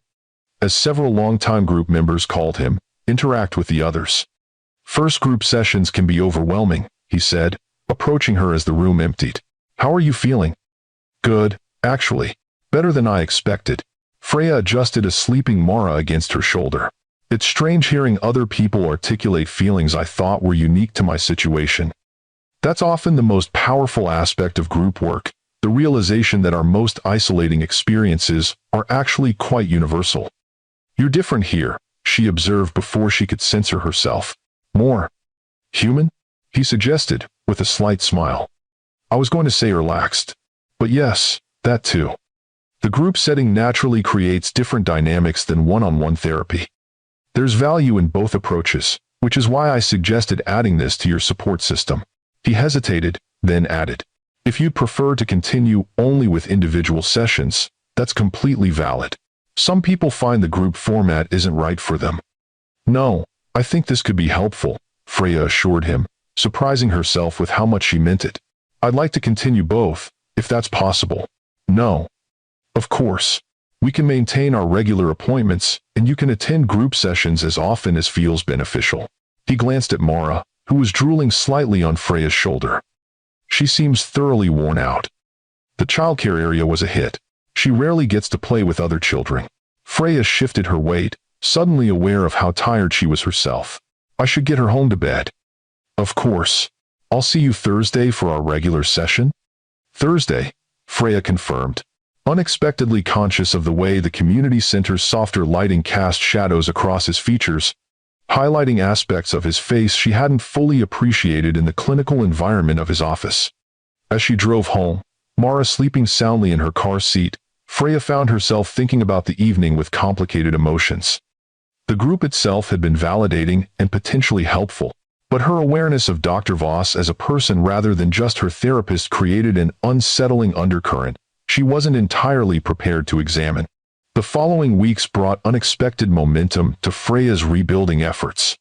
as several longtime group members called him, interact with the others. First group sessions can be overwhelming, he said, approaching her as the room emptied. How are you feeling? Good, actually. Better than I expected. Freya adjusted a sleeping Mara against her shoulder. It's strange hearing other people articulate feelings I thought were unique to my situation. That's often the most powerful aspect of group work, the realization that our most isolating experiences are actually quite universal. You're different here, she observed before she could censor herself. More human? He suggested, with a slight smile. I was going to say relaxed. But yes, that too. The group setting naturally creates different dynamics than one-on-one therapy. There's value in both approaches, which is why I suggested adding this to your support system. He hesitated, then added, if you'd prefer to continue only with individual sessions, that's completely valid. Some people find the group format isn't right for them. No, I think this could be helpful, Freya assured him, surprising herself with how much she meant it. I'd like to continue both, if that's possible. No. Of course. We can maintain our regular appointments, and you can attend group sessions as often as feels beneficial. He glanced at Mara, who was drooling slightly on Freya's shoulder. She seems thoroughly worn out. The childcare area was a hit. She rarely gets to play with other children. Freya shifted her weight, suddenly aware of how tired she was herself. I should get her home to bed. Of course. I'll see you Thursday for our regular session? Thursday, Freya confirmed, unexpectedly conscious of the way the community center's softer lighting cast shadows across his features, highlighting aspects of his face she hadn't fully appreciated in the clinical environment of his office. As she drove home, Mara sleeping soundly in her car seat, Freya found herself thinking about the evening with complicated emotions. The group itself had been validating and potentially helpful, but her awareness of Dr. Voss as a person rather than just her therapist created an unsettling undercurrent she wasn't entirely prepared to examine. The following weeks brought unexpected momentum to Freya's rebuilding efforts.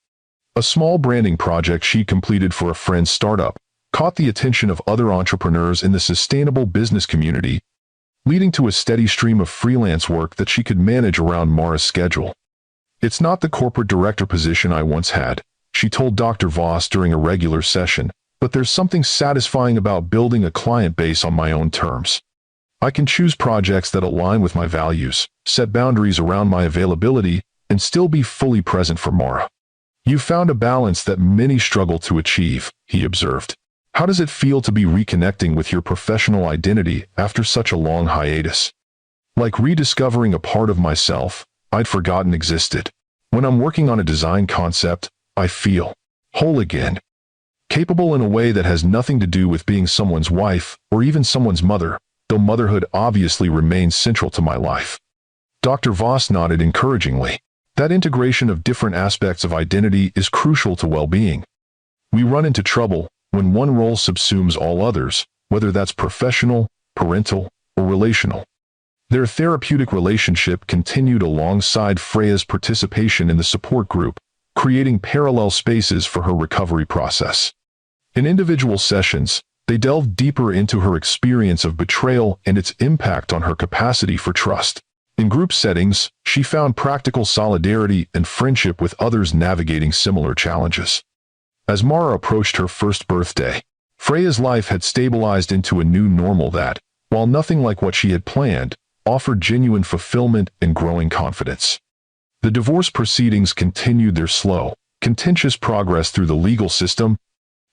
A small branding project she completed for a friend's startup caught the attention of other entrepreneurs in the sustainable business community, leading to a steady stream of freelance work that she could manage around Mara's schedule. It's not the corporate director position I once had, she told Dr. Voss during a regular session, but there's something satisfying about building a client base on my own terms. I can choose projects that align with my values, set boundaries around my availability, and still be fully present for Mara. You found a balance that many struggle to achieve, he observed. How does it feel to be reconnecting with your professional identity after such a long hiatus? Like rediscovering a part of myself I'd forgotten existed. When I'm working on a design concept, I feel whole again. Capable in a way that has nothing to do with being someone's wife or even someone's mother, though motherhood obviously remains central to my life. Dr. Voss nodded encouragingly. That integration of different aspects of identity is crucial to well-being. We run into trouble when one role subsumes all others, whether that's professional, parental, or relational. Their therapeutic relationship continued alongside Freya's participation in the support group, creating parallel spaces for her recovery process. In individual sessions, they delved deeper into her experience of betrayal and its impact on her capacity for trust. In group settings, she found practical solidarity and friendship with others navigating similar challenges. As Mara approached her first birthday, Freya's life had stabilized into a new normal that, while nothing like what she had planned, offered genuine fulfillment and growing confidence. The divorce proceedings continued their slow, contentious progress through the legal system,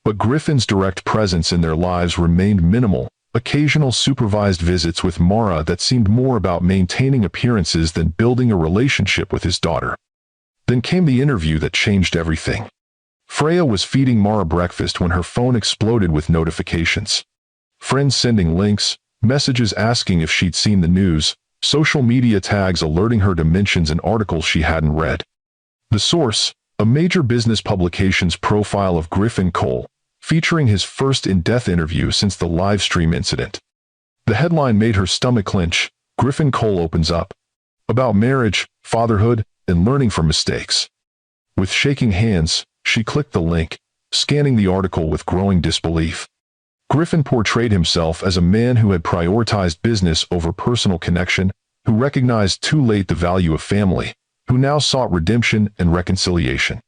but Griffin's direct presence in their lives remained minimal, occasional supervised visits with Mara that seemed more about maintaining appearances than building a relationship with his daughter. Then came the interview that changed everything. Freya was feeding Mara breakfast when her phone exploded with notifications. Friends sending links, messages asking if she'd seen the news, social media tags alerting her to mentions in articles she hadn't read. The source, a major business publication's profile of Griffin Cole, featuring his first in-depth interview since the Livestream incident. The headline made her stomach clench. Griffin Cole opens up about marriage, fatherhood, and learning from mistakes. With shaking hands, she clicked the link, scanning the article with growing disbelief. Griffin portrayed himself as a man who had prioritized business over personal connection, who recognized too late the value of family, who now sought redemption and reconciliation.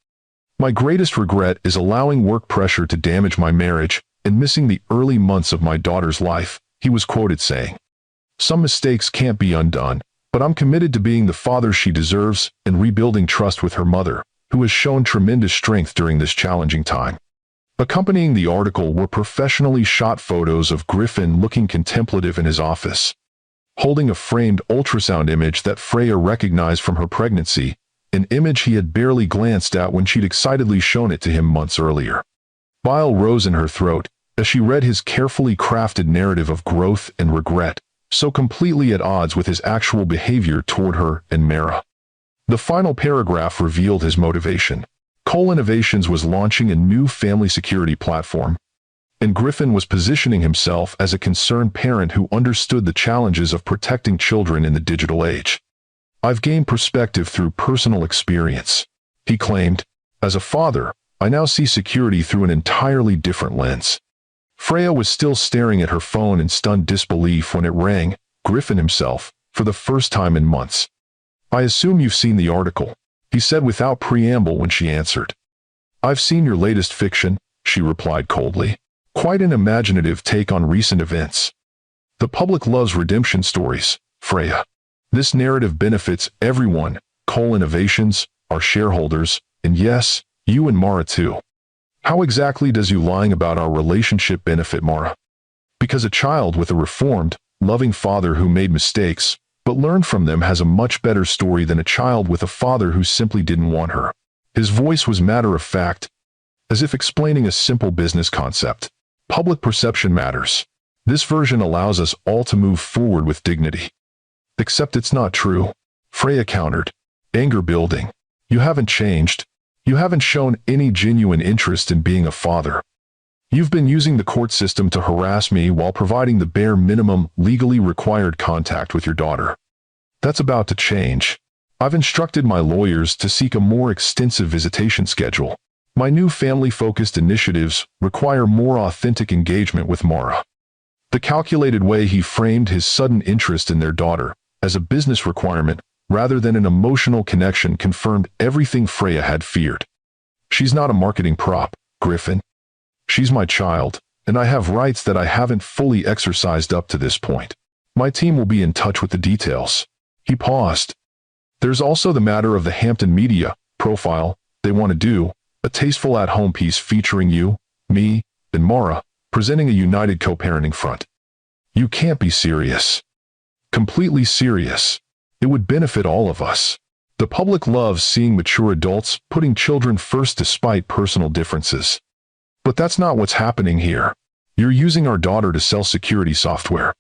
My greatest regret is allowing work pressure to damage my marriage and missing the early months of my daughter's life, he was quoted saying. Some mistakes can't be undone, but I'm committed to being the father she deserves and rebuilding trust with her mother, who has shown tremendous strength during this challenging time. Accompanying the article were professionally shot photos of Griffin looking contemplative in his office, holding a framed ultrasound image that Freya recognized from her pregnancy, an image he had barely glanced at when she'd excitedly shown it to him months earlier. Bile rose in her throat as she read his carefully crafted narrative of growth and regret, so completely at odds with his actual behavior toward her and Mara. The final paragraph revealed his motivation. Cole Innovations was launching a new family security platform, and Griffin was positioning himself as a concerned parent who understood the challenges of protecting children in the digital age. I've gained perspective through personal experience, he claimed. As a father, I now see security through an entirely different lens. Freya was still staring at her phone in stunned disbelief when it rang. Griffin himself, for the first time in months. I assume you've seen the article, he said without preamble when she answered. I've seen your latest fiction, she replied coldly. Quite an imaginative take on recent events. The public loves redemption stories, Freya. This narrative benefits everyone, Cole Innovations, our shareholders, and yes, you and Mara too. How exactly does you lying about our relationship benefit Mara? Because a child with a reformed, loving father who made mistakes, but learned from them has a much better story than a child with a father who simply didn't want her. His voice was matter of fact, as if explaining a simple business concept. Public perception matters. This version allows us all to move forward with dignity. Except it's not true, Freya countered, anger building. You haven't changed. You haven't shown any genuine interest in being a father. You've been using the court system to harass me while providing the bare minimum legally required contact with your daughter. That's about to change. I've instructed my lawyers to seek a more extensive visitation schedule. My new family-focused initiatives require more authentic engagement with Mara. The calculated way he framed his sudden interest in their daughter as a business requirement rather than an emotional connection confirmed everything Freya had feared. She's not a marketing prop, Griffin. She's my child, and I have rights that I haven't fully exercised up to this point. My team will be in touch with the details. He paused. There's also the matter of the Hampton Media profile they want to do, a tasteful at-home piece featuring you, me, and Mara, presenting a united co-parenting front. You can't be serious. Completely serious. It would benefit all of us. The public loves seeing mature adults putting children first despite personal differences. But that's not what's happening here. You're using our daughter to sell security software.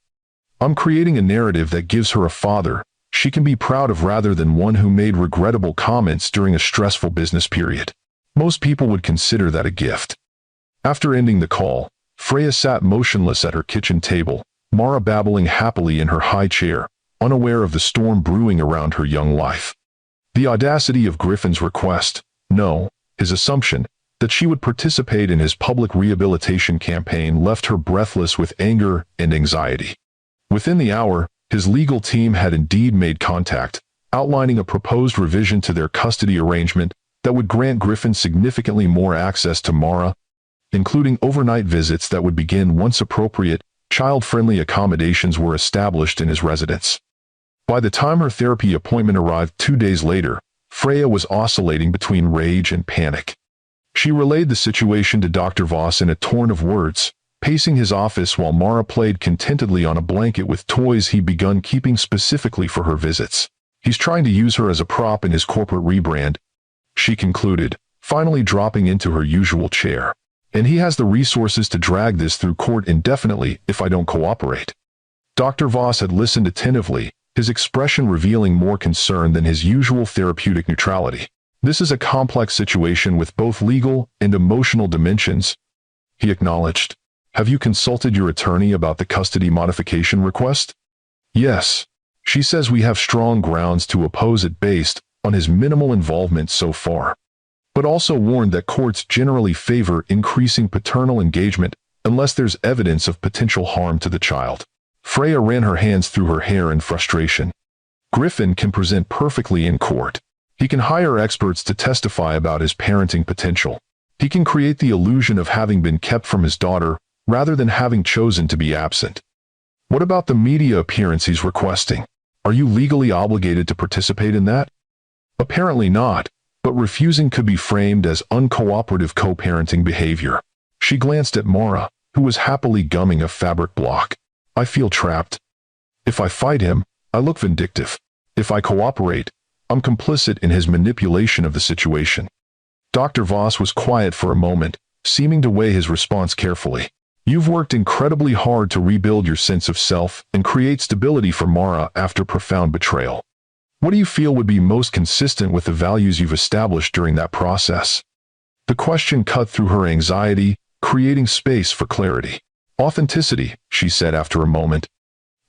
I'm creating a narrative that gives her a father she can be proud of rather than one who made regrettable comments during a stressful business period. Most people would consider that a gift. After ending the call, Freya sat motionless at her kitchen table, Mara babbling happily in her high chair, unaware of the storm brewing around her young life. The audacity of Griffin's request, no, his assumption, that she would participate in his public rehabilitation campaign left her breathless with anger and anxiety. Within the hour, his legal team had indeed made contact, outlining a proposed revision to their custody arrangement that would grant Griffin significantly more access to Mara, including overnight visits that would begin once appropriate, child-friendly accommodations were established in his residence. By the time her therapy appointment arrived 2 days later, Freya was oscillating between rage and panic. She relayed the situation to Dr. Voss in a torrent of words, pacing his office while Mara played contentedly on a blanket with toys he'd begun keeping specifically for her visits. He's trying to use her as a prop in his corporate rebrand, she concluded, finally dropping into her usual chair. And he has the resources to drag this through court indefinitely if I don't cooperate. Dr. Voss had listened attentively, his expression revealing more concern than his usual therapeutic neutrality. "This is a complex situation with both legal and emotional dimensions," he acknowledged. "Have you consulted your attorney about the custody modification request?" "Yes. She says we have strong grounds to oppose it based on his minimal involvement so far, but also warned that courts generally favor increasing paternal engagement unless there's evidence of potential harm to the child." Freya ran her hands through her hair in frustration. "Griffin can present perfectly in court. He can hire experts to testify about his parenting potential. He can create the illusion of having been kept from his daughter rather than having chosen to be absent. What about the media appearance he's requesting? Are you legally obligated to participate in that?" "Apparently not, but refusing could be framed as uncooperative co-parenting behavior." She glanced at Mara, who was happily gumming a fabric block. "I feel trapped. If I fight him, I look vindictive. If I cooperate, I'm complicit in his manipulation of the situation." Dr. Voss was quiet for a moment, seeming to weigh his response carefully. "You've worked incredibly hard to rebuild your sense of self and create stability for Mara after profound betrayal. What do you feel would be most consistent with the values you've established during that process?" The question cut through her anxiety, creating space for clarity. "Authenticity," she said after a moment.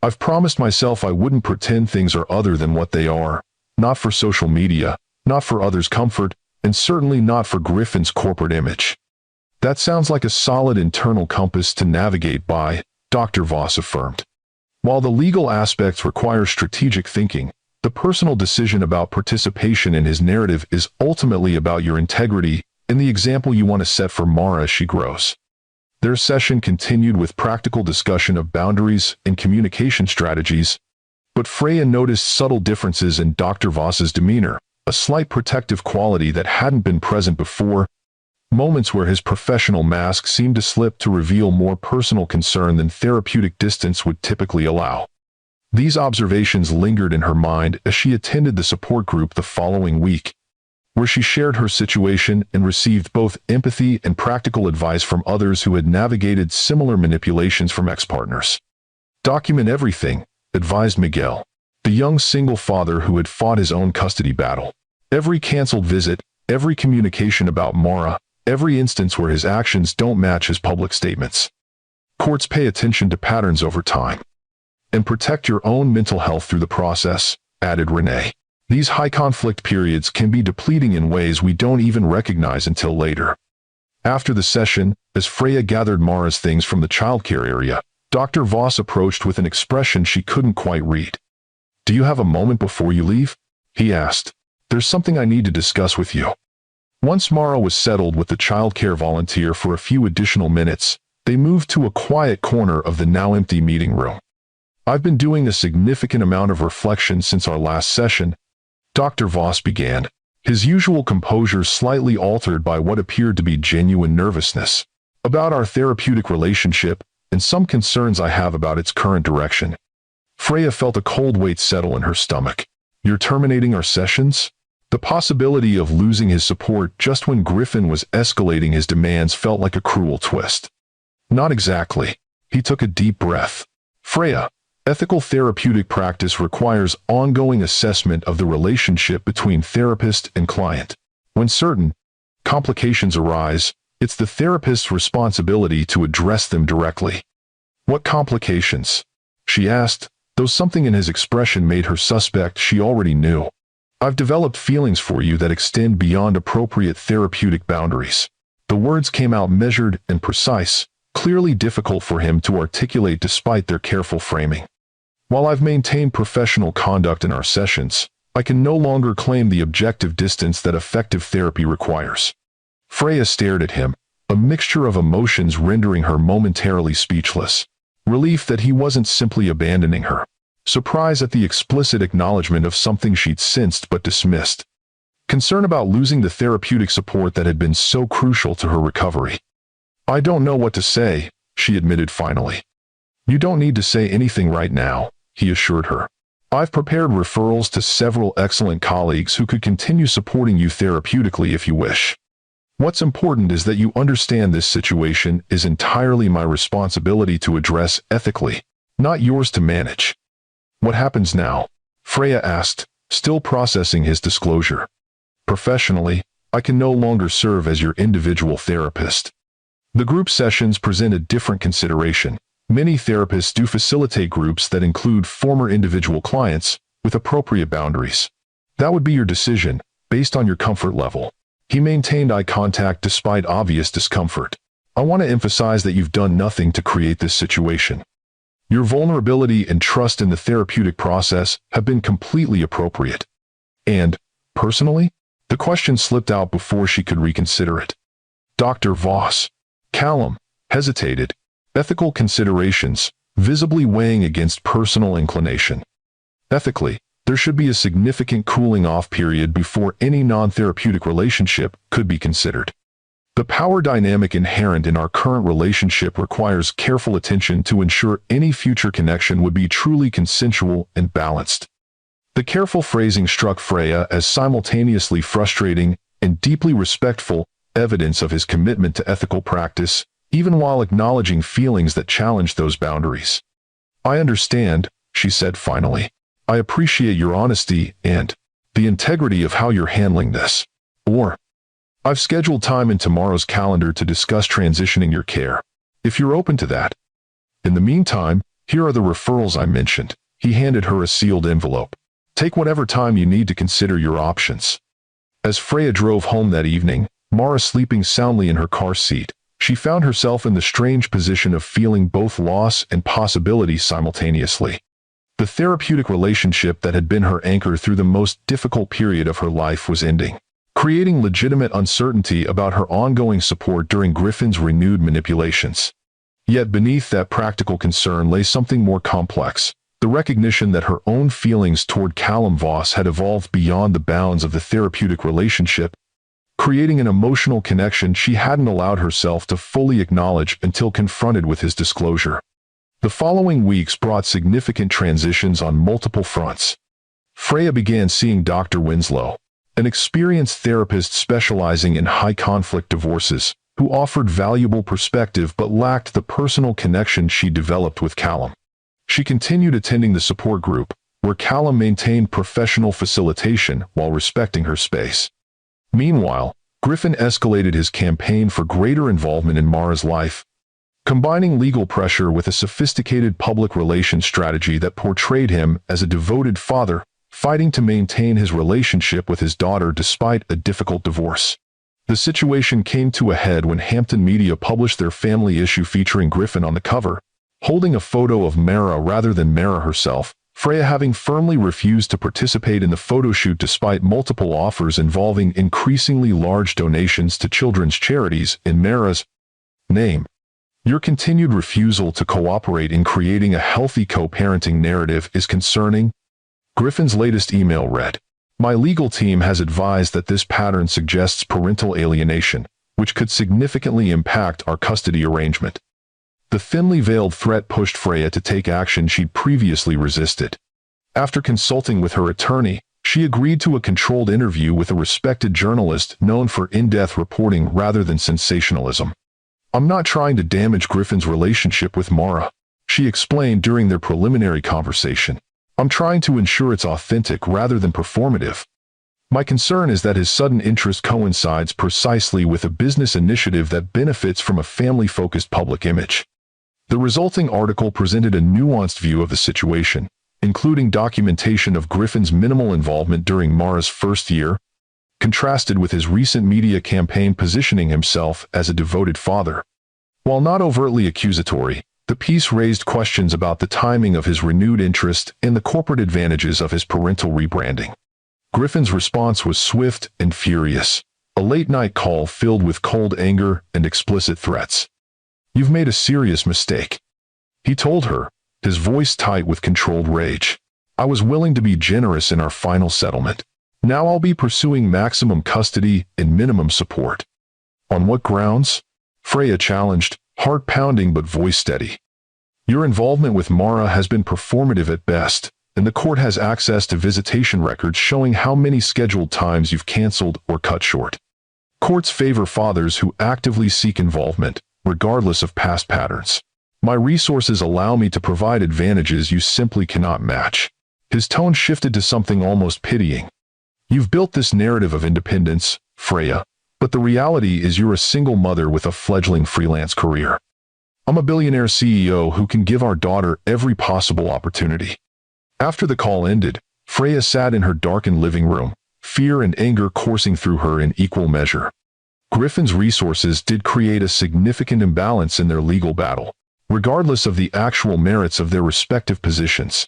"I've promised myself I wouldn't pretend things are other than what they are, not for social media, not for others' comfort, and certainly not for Griffin's corporate image." "That sounds like a solid internal compass to navigate by," Dr. Voss affirmed. "While the legal aspects require strategic thinking, the personal decision about participation in his narrative is ultimately about your integrity and the example you want to set for Mara as she grows." Their session continued with practical discussion of boundaries and communication strategies, but Freya noticed subtle differences in Dr. Voss's demeanor, a slight protective quality that hadn't been present before, moments where his professional mask seemed to slip to reveal more personal concern than therapeutic distance would typically allow. These observations lingered in her mind as she attended the support group the following week, where she shared her situation and received both empathy and practical advice from others who had navigated similar manipulations from ex-partners. "Document everything," advised Miguel, the young single father who had fought his own custody battle. "Every canceled visit, every communication about Mara, every instance where his actions don't match his public statements. Courts pay attention to patterns over time. And protect your own mental health through the process," added Renee. "These high-conflict periods can be depleting in ways we don't even recognize until later." After the session, as Freya gathered Mara's things from the childcare area, Dr. Voss approached with an expression she couldn't quite read. "Do you have a moment before you leave?" he asked. "There's something I need to discuss with you." Once Mara was settled with the childcare volunteer for a few additional minutes, they moved to a quiet corner of the now-empty meeting room. "I've been doing a significant amount of reflection since our last session," Dr. Voss began, his usual composure slightly altered by what appeared to be genuine nervousness, "about our therapeutic relationship and some concerns I have about its current direction." Freya felt a cold weight settle in her stomach. "You're terminating our sessions?" The possibility of losing his support just when Griffin was escalating his demands felt like a cruel twist. "Not exactly." He took a deep breath. "Freya, ethical therapeutic practice requires ongoing assessment of the relationship between therapist and client. When certain complications arise, it's the therapist's responsibility to address them directly." "What complications?" she asked, though something in his expression made her suspect she already knew. "I've developed feelings for you that extend beyond appropriate therapeutic boundaries." The words came out measured and precise, clearly difficult for him to articulate despite their careful framing. "While I've maintained professional conduct in our sessions, I can no longer claim the objective distance that effective therapy requires." Freya stared at him, a mixture of emotions rendering her momentarily speechless. Relief that he wasn't simply abandoning her. Surprise at the explicit acknowledgement of something she'd sensed but dismissed. Concern about losing the therapeutic support that had been so crucial to her recovery. "I don't know what to say," she admitted finally. "You don't need to say anything right now," he assured her. "I've prepared referrals to several excellent colleagues who could continue supporting you therapeutically if you wish. What's important is that you understand this situation is entirely my responsibility to address ethically, not yours to manage." "What happens now?" Freya asked, still processing his disclosure. Professionally, I can no longer serve as your individual therapist. The group sessions present a different consideration. Many therapists do facilitate groups that include former individual clients with appropriate boundaries. That would be your decision, based on your comfort level. He maintained eye contact despite obvious discomfort. I want to emphasize that you've done nothing to create this situation. Your vulnerability and trust in the therapeutic process have been completely appropriate. And, personally? The question slipped out before she could reconsider it. Dr. Voss. Callum hesitated. Ethical considerations, visibly weighing against personal inclination. Ethically, there should be a significant cooling-off period before any non-therapeutic relationship could be considered. The power dynamic inherent in our current relationship requires careful attention to ensure any future connection would be truly consensual and balanced. The careful phrasing struck Freya as simultaneously frustrating and deeply respectful evidence of his commitment to ethical practice, even while acknowledging feelings that challenged those boundaries. I understand, she said finally. I appreciate your honesty and the integrity of how you're handling this. I've scheduled time in tomorrow's calendar to discuss transitioning your care, if you're open to that. In the meantime, here are the referrals I mentioned. He handed her a sealed envelope. Take whatever time you need to consider your options. As Freya drove home that evening, Mara sleeping soundly in her car seat, she found herself in the strange position of feeling both loss and possibility simultaneously. The therapeutic relationship that had been her anchor through the most difficult period of her life was ending, creating legitimate uncertainty about her ongoing support during Griffin's renewed manipulations. Yet beneath that practical concern lay something more complex, the recognition that her own feelings toward Callum Voss had evolved beyond the bounds of the therapeutic relationship, creating an emotional connection she hadn't allowed herself to fully acknowledge until confronted with his disclosure. The following weeks brought significant transitions on multiple fronts. Freya began seeing Dr. Winslow, an experienced therapist specializing in high-conflict divorces, who offered valuable perspective but lacked the personal connection she developed with Callum. She continued attending the support group, where Callum maintained professional facilitation while respecting her space. Meanwhile, Griffin escalated his campaign for greater involvement in Mara's life, combining legal pressure with a sophisticated public relations strategy that portrayed him as a devoted father, fighting to maintain his relationship with his daughter despite a difficult divorce. The situation came to a head when Hampton Media published their family issue featuring Griffin on the cover, holding a photo of Mara rather than Mara herself, Freya having firmly refused to participate in the photo shoot despite multiple offers involving increasingly large donations to children's charities in Mara's name. Your continued refusal to cooperate in creating a healthy co-parenting narrative is concerning. Griffin's latest email read, My legal team has advised that this pattern suggests parental alienation, which could significantly impact our custody arrangement. The thinly veiled threat pushed Freya to take action she'd previously resisted. After consulting with her attorney, she agreed to a controlled interview with a respected journalist known for in-depth reporting rather than sensationalism. I'm not trying to damage Griffin's relationship with Mara, she explained during their preliminary conversation. I'm trying to ensure it's authentic rather than performative. My concern is that his sudden interest coincides precisely with a business initiative that benefits from a family-focused public image. The resulting article presented a nuanced view of the situation, including documentation of Griffin's minimal involvement during Mara's first year, contrasted with his recent media campaign positioning himself as a devoted father. While not overtly accusatory, the piece raised questions about the timing of his renewed interest and the corporate advantages of his parental rebranding. Griffin's response was swift and furious, a late-night call filled with cold anger and explicit threats. You've made a serious mistake, he told her, his voice tight with controlled rage. I was willing to be generous in our final settlement. Now I'll be pursuing maximum custody and minimum support. On what grounds? Freya challenged, heart pounding but voice steady. Your involvement with Mara has been performative at best, and the court has access to visitation records showing how many scheduled times you've canceled or cut short. Courts favor fathers who actively seek involvement, regardless of past patterns. My resources allow me to provide advantages you simply cannot match. His tone shifted to something almost pitying. You've built this narrative of independence, Freya, but the reality is you're a single mother with a fledgling freelance career. I'm a billionaire CEO who can give our daughter every possible opportunity. After the call ended, Freya sat in her darkened living room, fear and anger coursing through her in equal measure. Griffin's resources did create a significant imbalance in their legal battle, regardless of the actual merits of their respective positions.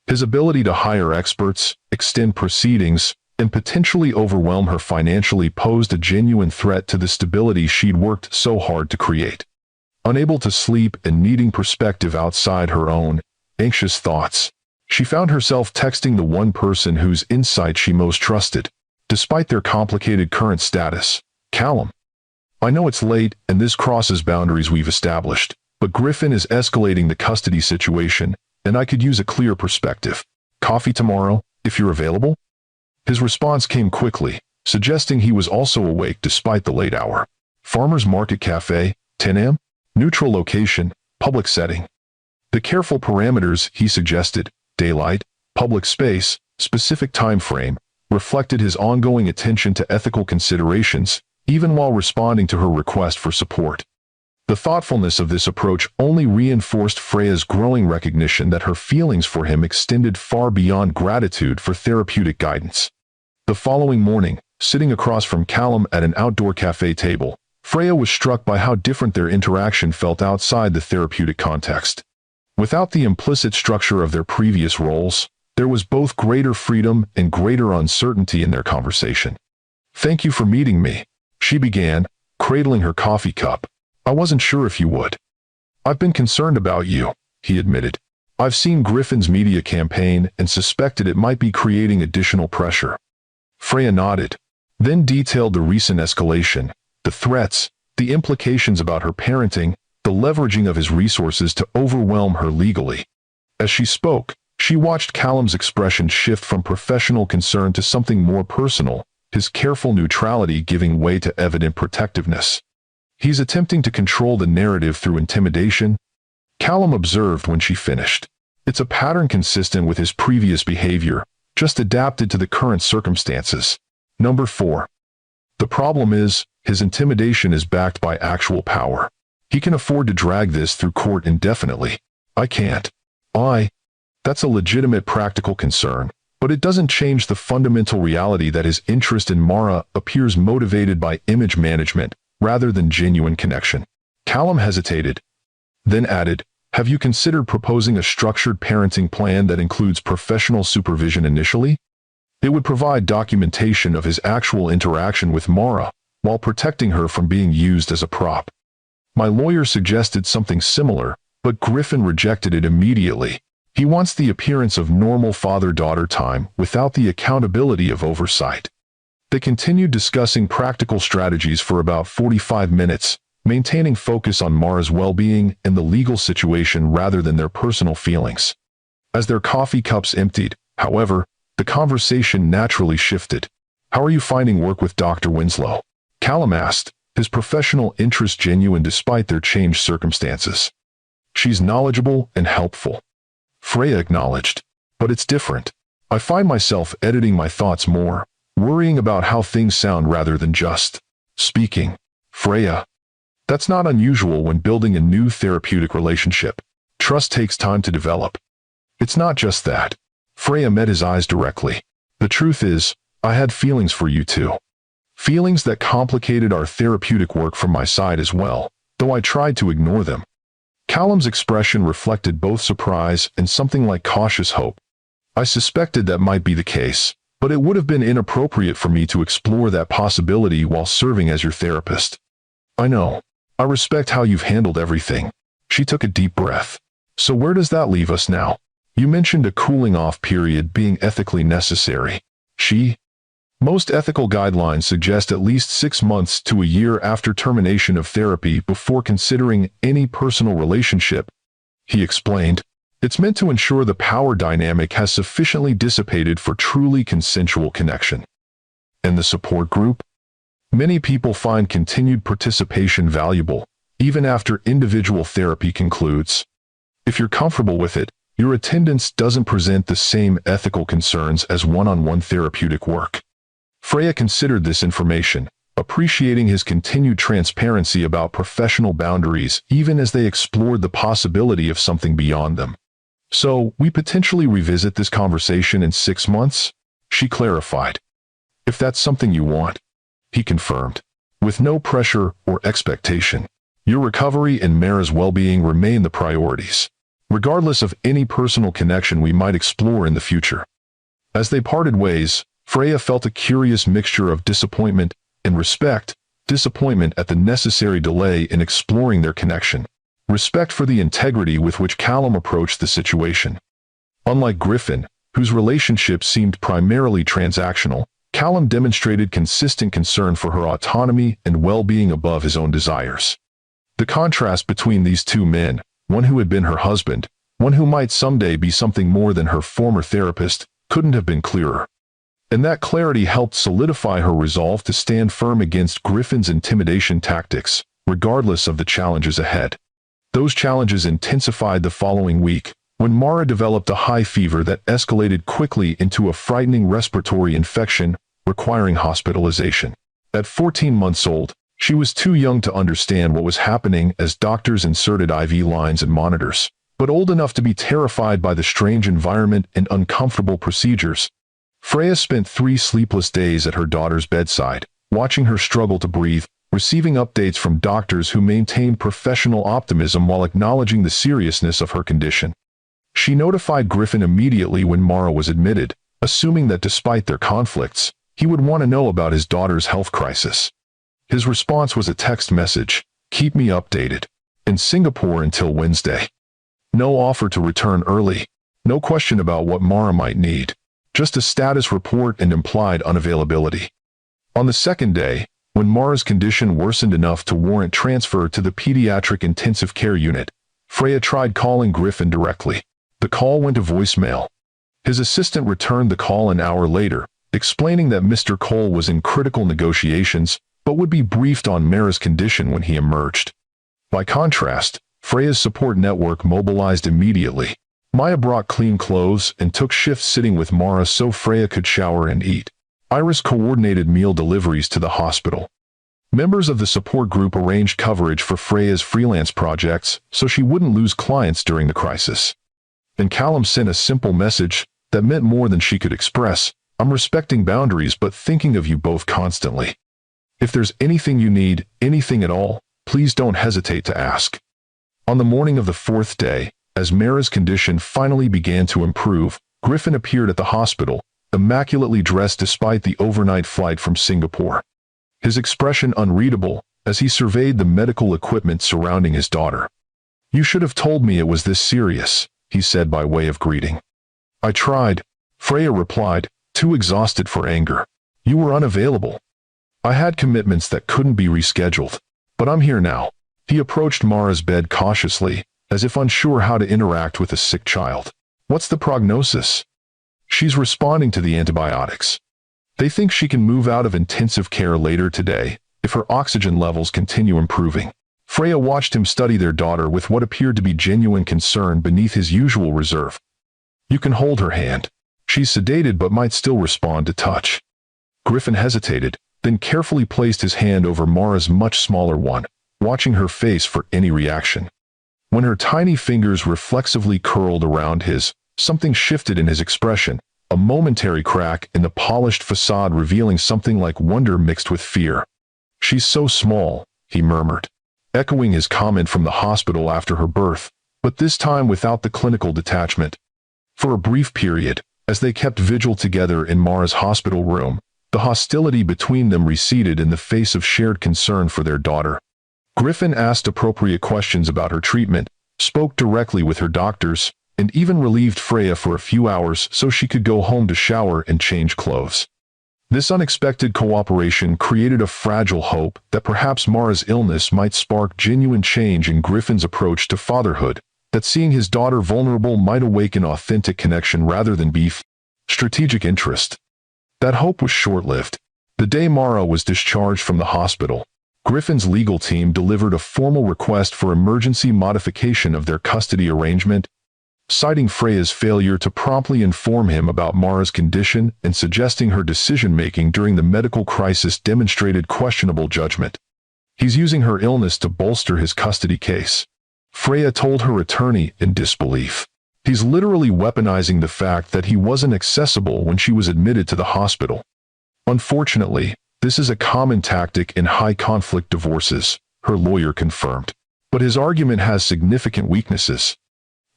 His ability to hire experts, extend proceedings, and potentially overwhelm her financially posed a genuine threat to the stability she'd worked so hard to create. Unable to sleep and needing perspective outside her own anxious thoughts, she found herself texting the one person whose insight she most trusted, despite their complicated current status, Callum. I know it's late and this crosses boundaries we've established, but Griffin is escalating the custody situation, and I could use a clear perspective. Coffee tomorrow, if you're available? His response came quickly, suggesting he was also awake despite the late hour. Farmers Market Cafe, 10 a.m.? Neutral location, public setting. The careful parameters he suggested, daylight, public space, specific time frame, reflected his ongoing attention to ethical considerations, even while responding to her request for support. The thoughtfulness of this approach only reinforced Freya's growing recognition that her feelings for him extended far beyond gratitude for therapeutic guidance. The following morning, sitting across from Callum at an outdoor cafe table, Freya was struck by how different their interaction felt outside the therapeutic context. Without the implicit structure of their previous roles, there was both greater freedom and greater uncertainty in their conversation. "Thank you for meeting me," she began, cradling her coffee cup. "I wasn't sure if you would." "I've been concerned about you," he admitted. "I've seen Griffin's media campaign and suspected it might be creating additional pressure." Freya nodded, then detailed the recent escalation, the threats, the implications about her parenting, the leveraging of his resources to overwhelm her legally. As she spoke, she watched Callum's expression shift from professional concern to something more personal, his careful neutrality giving way to evident protectiveness. "He's attempting to control the narrative through intimidation," Callum observed when she finished. "It's a pattern consistent with his previous behavior, just adapted to the current circumstances." Number 4. The problem is, his intimidation is backed by actual power. He can afford to drag this through court indefinitely. I can't. That's a legitimate practical concern, but it doesn't change the fundamental reality that his interest in Mara appears motivated by image management rather than genuine connection. Callum hesitated, then added, "Have you considered proposing a structured parenting plan that includes professional supervision initially? It would provide documentation of his actual interaction with Mara, while protecting her from being used as a prop." My lawyer suggested something similar, but Griffin rejected it immediately. He wants the appearance of normal father-daughter time without the accountability of oversight. They continued discussing practical strategies for about 45 minutes, maintaining focus on Mara's well-being and the legal situation rather than their personal feelings. As their coffee cups emptied, however, the conversation naturally shifted. "How are you finding work with Dr. Winslow?" Callum asked, his professional interest genuine despite their changed circumstances. "She's knowledgeable and helpful," Freya acknowledged. "But it's different. I find myself editing my thoughts more, worrying about how things sound rather than just speaking." Freya. That's not unusual when building a new therapeutic relationship. Trust takes time to develop. It's not just that. Freya met his eyes directly. "The truth is, I had feelings for you too. Feelings that complicated our therapeutic work from my side as well, though I tried to ignore them." Callum's expression reflected both surprise and something like cautious hope. "I suspected that might be the case, but it would have been inappropriate for me to explore that possibility while serving as your therapist." "I know. I respect how you've handled everything." She took a deep breath. "So where does that leave us now? You mentioned a cooling-off period being ethically necessary." Most ethical guidelines suggest at least 6 months to a year after termination of therapy before considering any personal relationship," he explained. "It's meant to ensure the power dynamic has sufficiently dissipated for truly consensual connection." And the support group? Many people find continued participation valuable, even after individual therapy concludes. If you're comfortable with it, Your attendance doesn't present the same ethical concerns as one-on-one therapeutic work. Freya considered this information, appreciating his continued transparency about professional boundaries even as they explored the possibility of something beyond them. So, we potentially revisit this conversation in 6 months? She clarified. If that's something you want. He confirmed. With no pressure or expectation. Your recovery and Mara's well-being remain the priorities, regardless of any personal connection we might explore in the future. As they parted ways, Freya felt a curious mixture of disappointment and respect, disappointment at the necessary delay in exploring their connection, respect for the integrity with which Callum approached the situation. Unlike Griffin, whose relationship seemed primarily transactional, Callum demonstrated consistent concern for her autonomy and well-being above his own desires. The contrast between these two men, one who had been her husband, one who might someday be something more than her former therapist, couldn't have been clearer. And that clarity helped solidify her resolve to stand firm against Griffin's intimidation tactics, regardless of the challenges ahead. Those challenges intensified the following week, when Mara developed a high fever that escalated quickly into a frightening respiratory infection, requiring hospitalization. At 14 months old, she was too young to understand what was happening as doctors inserted IV lines and monitors, but old enough to be terrified by the strange environment and uncomfortable procedures. Freya spent 3 sleepless days at her daughter's bedside, watching her struggle to breathe, receiving updates from doctors who maintained professional optimism while acknowledging the seriousness of her condition. She notified Griffin immediately when Mara was admitted, assuming that despite their conflicts, he would want to know about his daughter's health crisis. His response was a text message, "Keep me updated. In Singapore until Wednesday." No offer to return early. No question about what Mara might need. Just a status report and implied unavailability. On the second day, when Mara's condition worsened enough to warrant transfer to the pediatric intensive care unit, Freya tried calling Griffin directly. The call went to voicemail. His assistant returned the call an hour later, explaining that Mr. Cole was in critical negotiations, but would be briefed on Mara's condition when he emerged. By contrast, Freya's support network mobilized immediately. Maya brought clean clothes and took shifts sitting with Mara so Freya could shower and eat. Iris coordinated meal deliveries to the hospital. Members of the support group arranged coverage for Freya's freelance projects so she wouldn't lose clients during the crisis. And Callum sent a simple message that meant more than she could express. "I'm respecting boundaries but thinking of you both constantly. If there's anything you need, anything at all, please don't hesitate to ask." On the morning of the 4th day, as Mara's condition finally began to improve, Griffin appeared at the hospital, immaculately dressed despite the overnight flight from Singapore. His expression unreadable, as he surveyed the medical equipment surrounding his daughter. "You should have told me it was this serious," he said by way of greeting. "I tried," Freya replied, too exhausted for anger. "You were unavailable. I had commitments that couldn't be rescheduled. But I'm here now." He approached Mara's bed cautiously, as if unsure how to interact with a sick child. "What's the prognosis?" "She's responding to the antibiotics. They think she can move out of intensive care later today, if her oxygen levels continue improving." Freya watched him study their daughter with what appeared to be genuine concern beneath his usual reserve. "You can hold her hand. She's sedated but might still respond to touch." Griffin hesitated, then carefully placed his hand over Mara's much smaller one, watching her face for any reaction. When her tiny fingers reflexively curled around his, something shifted in his expression, a momentary crack in the polished facade revealing something like wonder mixed with fear. "She's so small," he murmured, echoing his comment from the hospital after her birth, but this time without the clinical detachment. For a brief period, as they kept vigil together in Mara's hospital room, the hostility between them receded in the face of shared concern for their daughter. Griffin asked appropriate questions about her treatment, spoke directly with her doctors, and even relieved Freya for a few hours so she could go home to shower and change clothes. This unexpected cooperation created a fragile hope that perhaps Mara's illness might spark genuine change in Griffin's approach to fatherhood, that seeing his daughter vulnerable might awaken authentic connection rather than beef, strategic interest. That hope was short-lived. The day Mara was discharged from the hospital, Griffin's legal team delivered a formal request for emergency modification of their custody arrangement. citing Freya's failure to promptly inform him about Mara's condition and suggesting her decision-making during the medical crisis demonstrated questionable judgment. He's using her illness to bolster his custody case, Freya told her attorney in disbelief. He's literally weaponizing the fact that he wasn't accessible when she was admitted to the hospital. Unfortunately, this is a common tactic in high-conflict divorces, her lawyer confirmed. But his argument has significant weaknesses.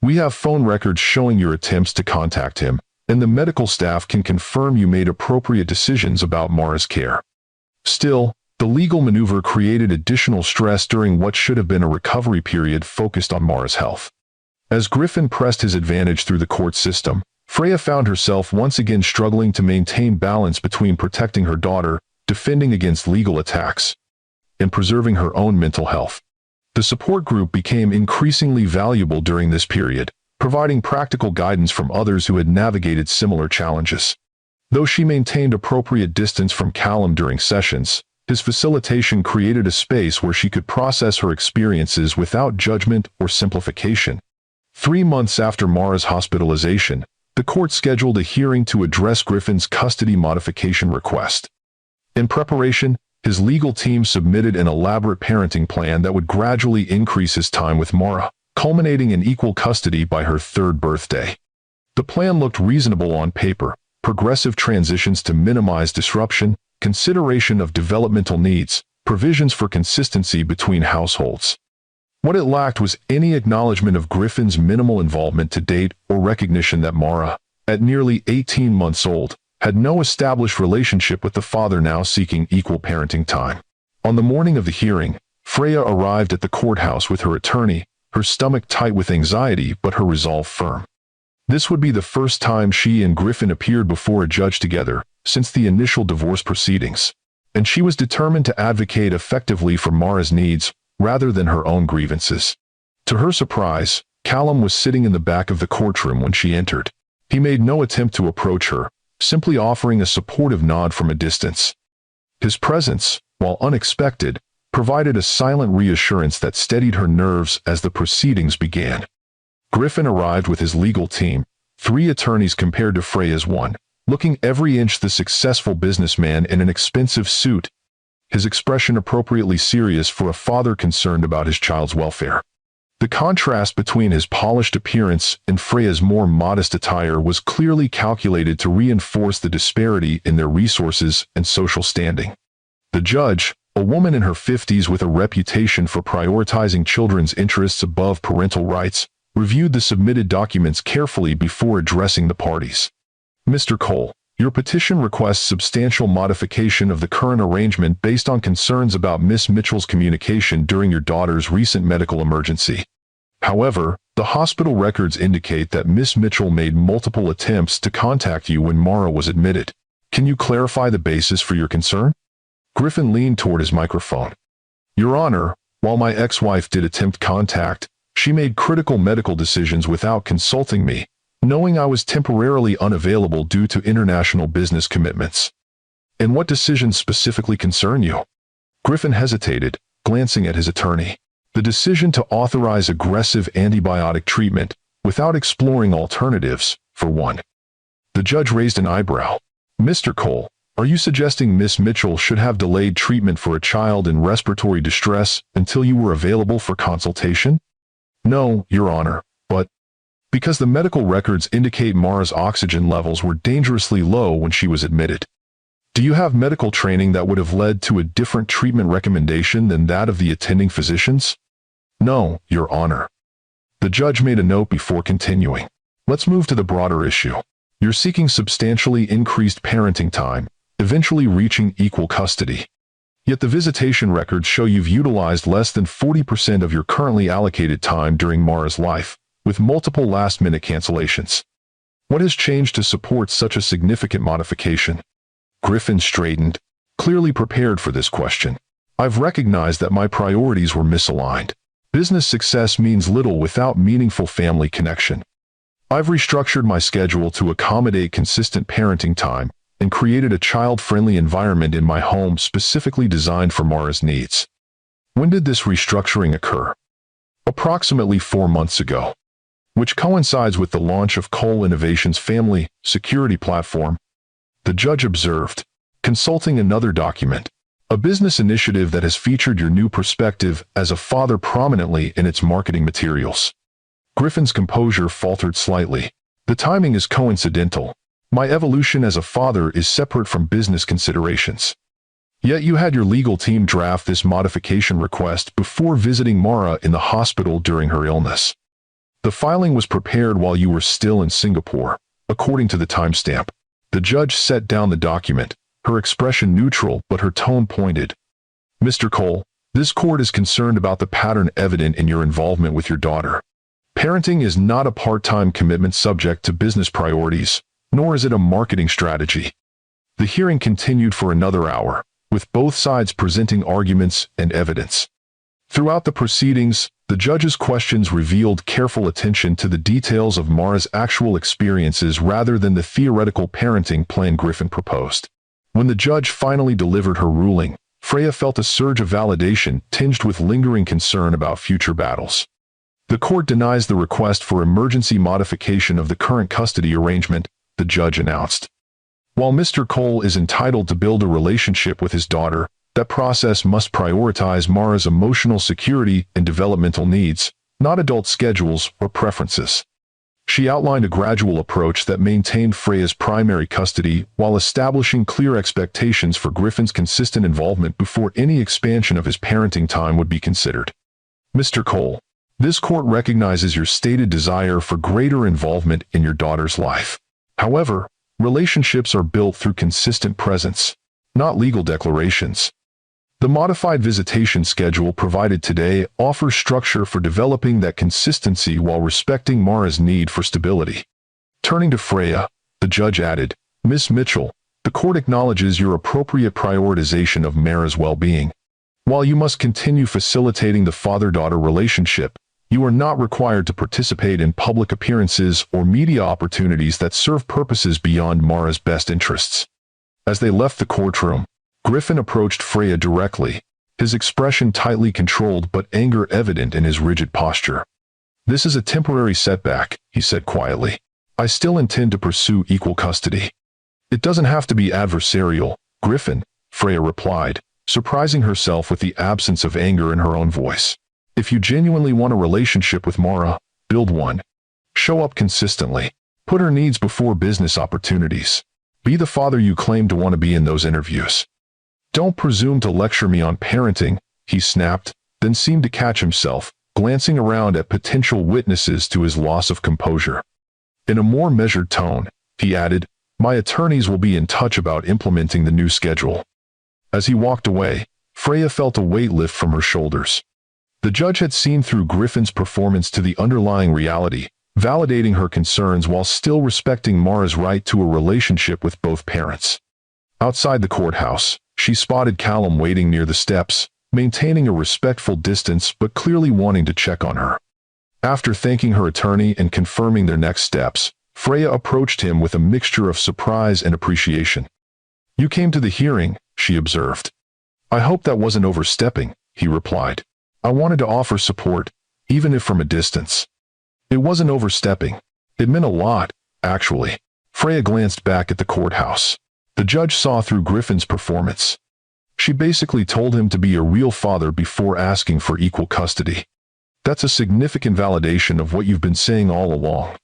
We have phone records showing your attempts to contact him, and the medical staff can confirm you made appropriate decisions about Mara's care. Still, the legal maneuver created additional stress during what should have been a recovery period focused on Mara's health. As Griffin pressed his advantage through the court system, Freya found herself once again struggling to maintain balance between protecting her daughter, defending against legal attacks, and preserving her own mental health. The support group became increasingly valuable during this period, providing practical guidance from others who had navigated similar challenges. Though she maintained appropriate distance from Callum during sessions, his facilitation created a space where she could process her experiences without judgment or simplification. 3 months after Mara's hospitalization, the court scheduled a hearing to address Griffin's custody modification request. In preparation, his legal team submitted an elaborate parenting plan that would gradually increase his time with Mara, culminating in equal custody by her 3rd birthday. The plan looked reasonable on paper: progressive transitions to minimize disruption, consideration of developmental needs, provisions for consistency between households. What it lacked was any acknowledgement of Griffin's minimal involvement to date or recognition that Mara, at nearly 18 months old, had no established relationship with the father now seeking equal parenting time. On the morning of the hearing, Freya arrived at the courthouse with her attorney, her stomach tight with anxiety but her resolve firm. This would be the first time she and Griffin appeared before a judge together since the initial divorce proceedings, and she was determined to advocate effectively for Mara's needs rather than her own grievances. To her surprise, Callum was sitting in the back of the courtroom when she entered. He made no attempt to approach her, simply offering a supportive nod from a distance. His presence, while unexpected, provided a silent reassurance that steadied her nerves as the proceedings began. Griffin arrived with his legal team, 3 attorneys compared to Freya's one, looking every inch the successful businessman in an expensive suit, his expression appropriately serious for a father concerned about his child's welfare. The contrast between his polished appearance and Freya's more modest attire was clearly calculated to reinforce the disparity in their resources and social standing. The judge, a woman in her 50s with a reputation for prioritizing children's interests above parental rights, reviewed the submitted documents carefully before addressing the parties. Mr. Cole, your petition requests substantial modification of the current arrangement based on concerns about Miss Mitchell's communication during your daughter's recent medical emergency. However, the hospital records indicate that Miss Mitchell made multiple attempts to contact you when Mara was admitted. Can you clarify the basis for your concern? Griffin leaned toward his microphone. Your Honor, while my ex-wife did attempt contact, she made critical medical decisions without consulting me, knowing I was temporarily unavailable due to international business commitments. And what decisions specifically concern you? Griffin hesitated, glancing at his attorney. The decision to authorize aggressive antibiotic treatment, without exploring alternatives, for one. The judge raised an eyebrow. Mr. Cole, are you suggesting Miss Mitchell should have delayed treatment for a child in respiratory distress until you were available for consultation? No, Your Honor, but because the medical records indicate Mara's oxygen levels were dangerously low when she was admitted. Do you have medical training that would have led to a different treatment recommendation than that of the attending physicians? No, Your Honor. The judge made a note before continuing. Let's move to the broader issue. You're seeking substantially increased parenting time, eventually reaching equal custody. Yet the visitation records show you've utilized less than 40% of your currently allocated time during Mara's life, with multiple last-minute cancellations. What has changed to support such a significant modification? Griffin straightened, clearly prepared for this question. I've recognized that my priorities were misaligned. Business success means little without meaningful family connection. I've restructured my schedule to accommodate consistent parenting time and created a child-friendly environment in my home specifically designed for Mara's needs. When did this restructuring occur? Approximately 4 months ago. which coincides with the launch of Cole Innovations' family security platform, the judge observed, consulting another document, a business initiative that has featured your new perspective as a father prominently in its marketing materials. Griffin's composure faltered slightly. The timing is coincidental. My evolution as a father is separate from business considerations. Yet you had your legal team draft this modification request before visiting Mara in the hospital during her illness. The filing was prepared while you were still in Singapore, according to the timestamp. The judge set down the document, her expression neutral but her tone pointed. Mr. Cole, this court is concerned about the pattern evident in your involvement with your daughter. Parenting is not a part-time commitment subject to business priorities, nor is it a marketing strategy. The hearing continued for another hour, with both sides presenting arguments and evidence. Throughout the proceedings, the judge's questions revealed careful attention to the details of Mara's actual experiences rather than the theoretical parenting plan Griffin proposed. When the judge finally delivered her ruling, Freya felt a surge of validation tinged with lingering concern about future battles. The court denies the request for emergency modification of the current custody arrangement, the judge announced. While Mr. Cole is entitled to build a relationship with his daughter, that process must prioritize Mara's emotional security and developmental needs, not adult schedules or preferences. She outlined a gradual approach that maintained Freya's primary custody while establishing clear expectations for Griffin's consistent involvement before any expansion of his parenting time would be considered. Mr. Cole, this court recognizes your stated desire for greater involvement in your daughter's life. However, relationships are built through consistent presence, not legal declarations. The modified visitation schedule provided today offers structure for developing that consistency while respecting Mara's need for stability. Turning to Freya, the judge added, Miss Mitchell, the court acknowledges your appropriate prioritization of Mara's well-being. While you must continue facilitating the father-daughter relationship, you are not required to participate in public appearances or media opportunities that serve purposes beyond Mara's best interests. As they left the courtroom, Griffin approached Freya directly, his expression tightly controlled but anger evident in his rigid posture. This is a temporary setback, he said quietly. I still intend to pursue equal custody. It doesn't have to be adversarial, Griffin, Freya replied, surprising herself with the absence of anger in her own voice. If you genuinely want a relationship with Mara, build one. Show up consistently. Put her needs before business opportunities. Be the father you claim to want to be in those interviews. Don't presume to lecture me on parenting, he snapped, then seemed to catch himself, glancing around at potential witnesses to his loss of composure. In a more measured tone, he added, my attorneys will be in touch about implementing the new schedule. As he walked away, Freya felt a weight lift from her shoulders. The judge had seen through Griffin's performance to the underlying reality, validating her concerns while still respecting Mara's right to a relationship with both parents. Outside the courthouse, she spotted Callum waiting near the steps, maintaining a respectful distance but clearly wanting to check on her. After thanking her attorney and confirming their next steps, Freya approached him with a mixture of surprise and appreciation. You came to the hearing, she observed. I hope that wasn't overstepping, he replied. I wanted to offer support, even if from a distance. It wasn't overstepping. It meant a lot, actually. Freya glanced back at the courthouse. The judge saw through Griffin's performance. She basically told him to be a real father before asking for equal custody. That's a significant validation of what you've been saying all along.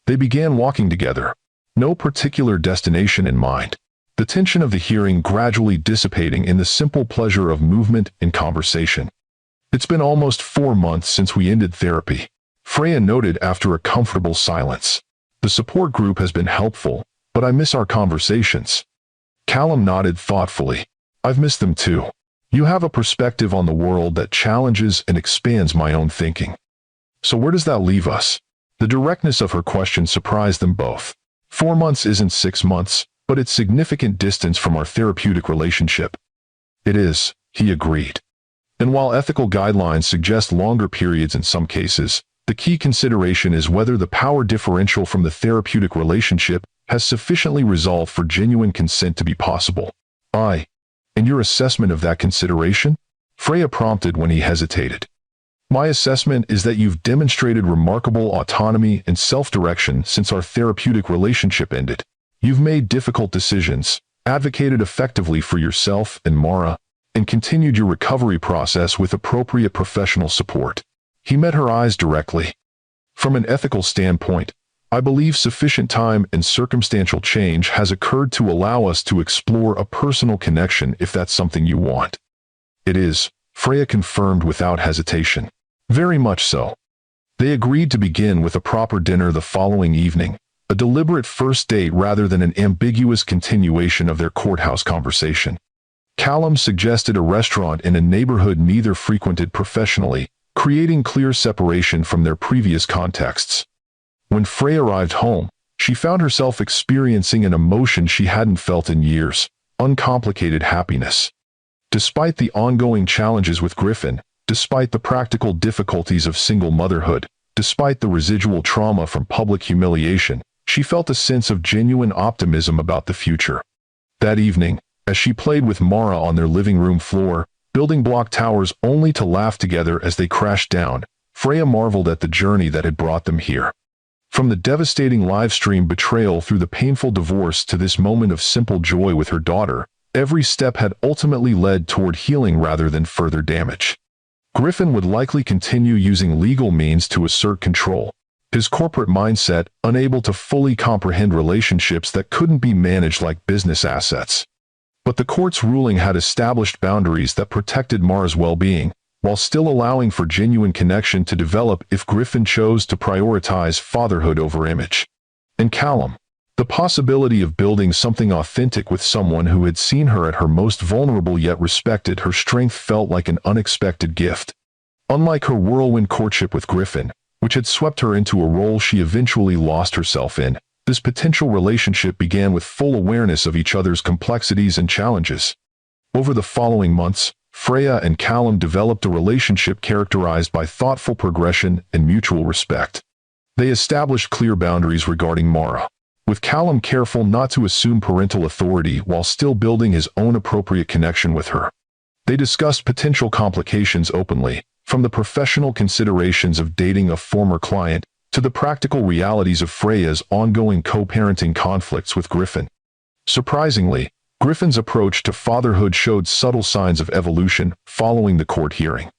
They began walking together, no particular destination in mind, the tension of the hearing gradually dissipating in the simple pleasure of movement and conversation. It's been almost 4 months since we ended therapy, Freya noted after a comfortable silence. The support group has been helpful, but I miss our conversations. Callum nodded thoughtfully. I've missed them too. You have a perspective on the world that challenges and expands my own thinking. So where does that leave us? The directness of her question surprised them both. 4 months isn't 6 months, but it's significant distance from our therapeutic relationship. It is, he agreed. And while ethical guidelines suggest longer periods in some cases, the key consideration is whether the power differential from the therapeutic relationship has sufficiently resolved for genuine consent to be possible. And your assessment of that consideration? Freya prompted when he hesitated. My assessment is that you've demonstrated remarkable autonomy and self-direction since our therapeutic relationship ended. You've made difficult decisions, advocated effectively for yourself and Mara, and continued your recovery process with appropriate professional support. He met her eyes directly. From an ethical standpoint, I believe sufficient time and circumstantial change has occurred to allow us to explore a personal connection if that's something you want. It is, Freya confirmed without hesitation. Very much so. They agreed to begin with a proper dinner the following evening, a deliberate first date rather than an ambiguous continuation of their courthouse conversation. Callum suggested a restaurant in a neighborhood neither frequented professionally, creating clear separation from their previous contexts. When Freya arrived home, she found herself experiencing an emotion she hadn't felt in years, uncomplicated happiness. Despite the ongoing challenges with Griffin, despite the practical difficulties of single motherhood, despite the residual trauma from public humiliation, she felt a sense of genuine optimism about the future. That evening, as she played with Mara on their living room floor, building block towers only to laugh together as they crashed down, Freya marveled at the journey that had brought them here. From the devastating Livestream betrayal through the painful divorce to this moment of simple joy with her daughter, every step had ultimately led toward healing rather than further damage. Griffin would likely continue using legal means to assert control, his corporate mindset unable to fully comprehend relationships that couldn't be managed like business assets. But the court's ruling had established boundaries that protected Mara's well-being, while still allowing for genuine connection to develop if Griffin chose to prioritize fatherhood over image. And Callum, the possibility of building something authentic with someone who had seen her at her most vulnerable yet respected her strength felt like an unexpected gift. Unlike her whirlwind courtship with Griffin, which had swept her into a role she eventually lost herself in, this potential relationship began with full awareness of each other's complexities and challenges. Over the following months, Freya and Callum developed a relationship characterized by thoughtful progression and mutual respect. They established clear boundaries regarding Mara, with Callum careful not to assume parental authority while still building his own appropriate connection with her. They discussed potential complications openly, from the professional considerations of dating a former client to the practical realities of Freya's ongoing co-parenting conflicts with Griffin. Surprisingly, Griffin's approach to fatherhood showed subtle signs of evolution following the court hearing.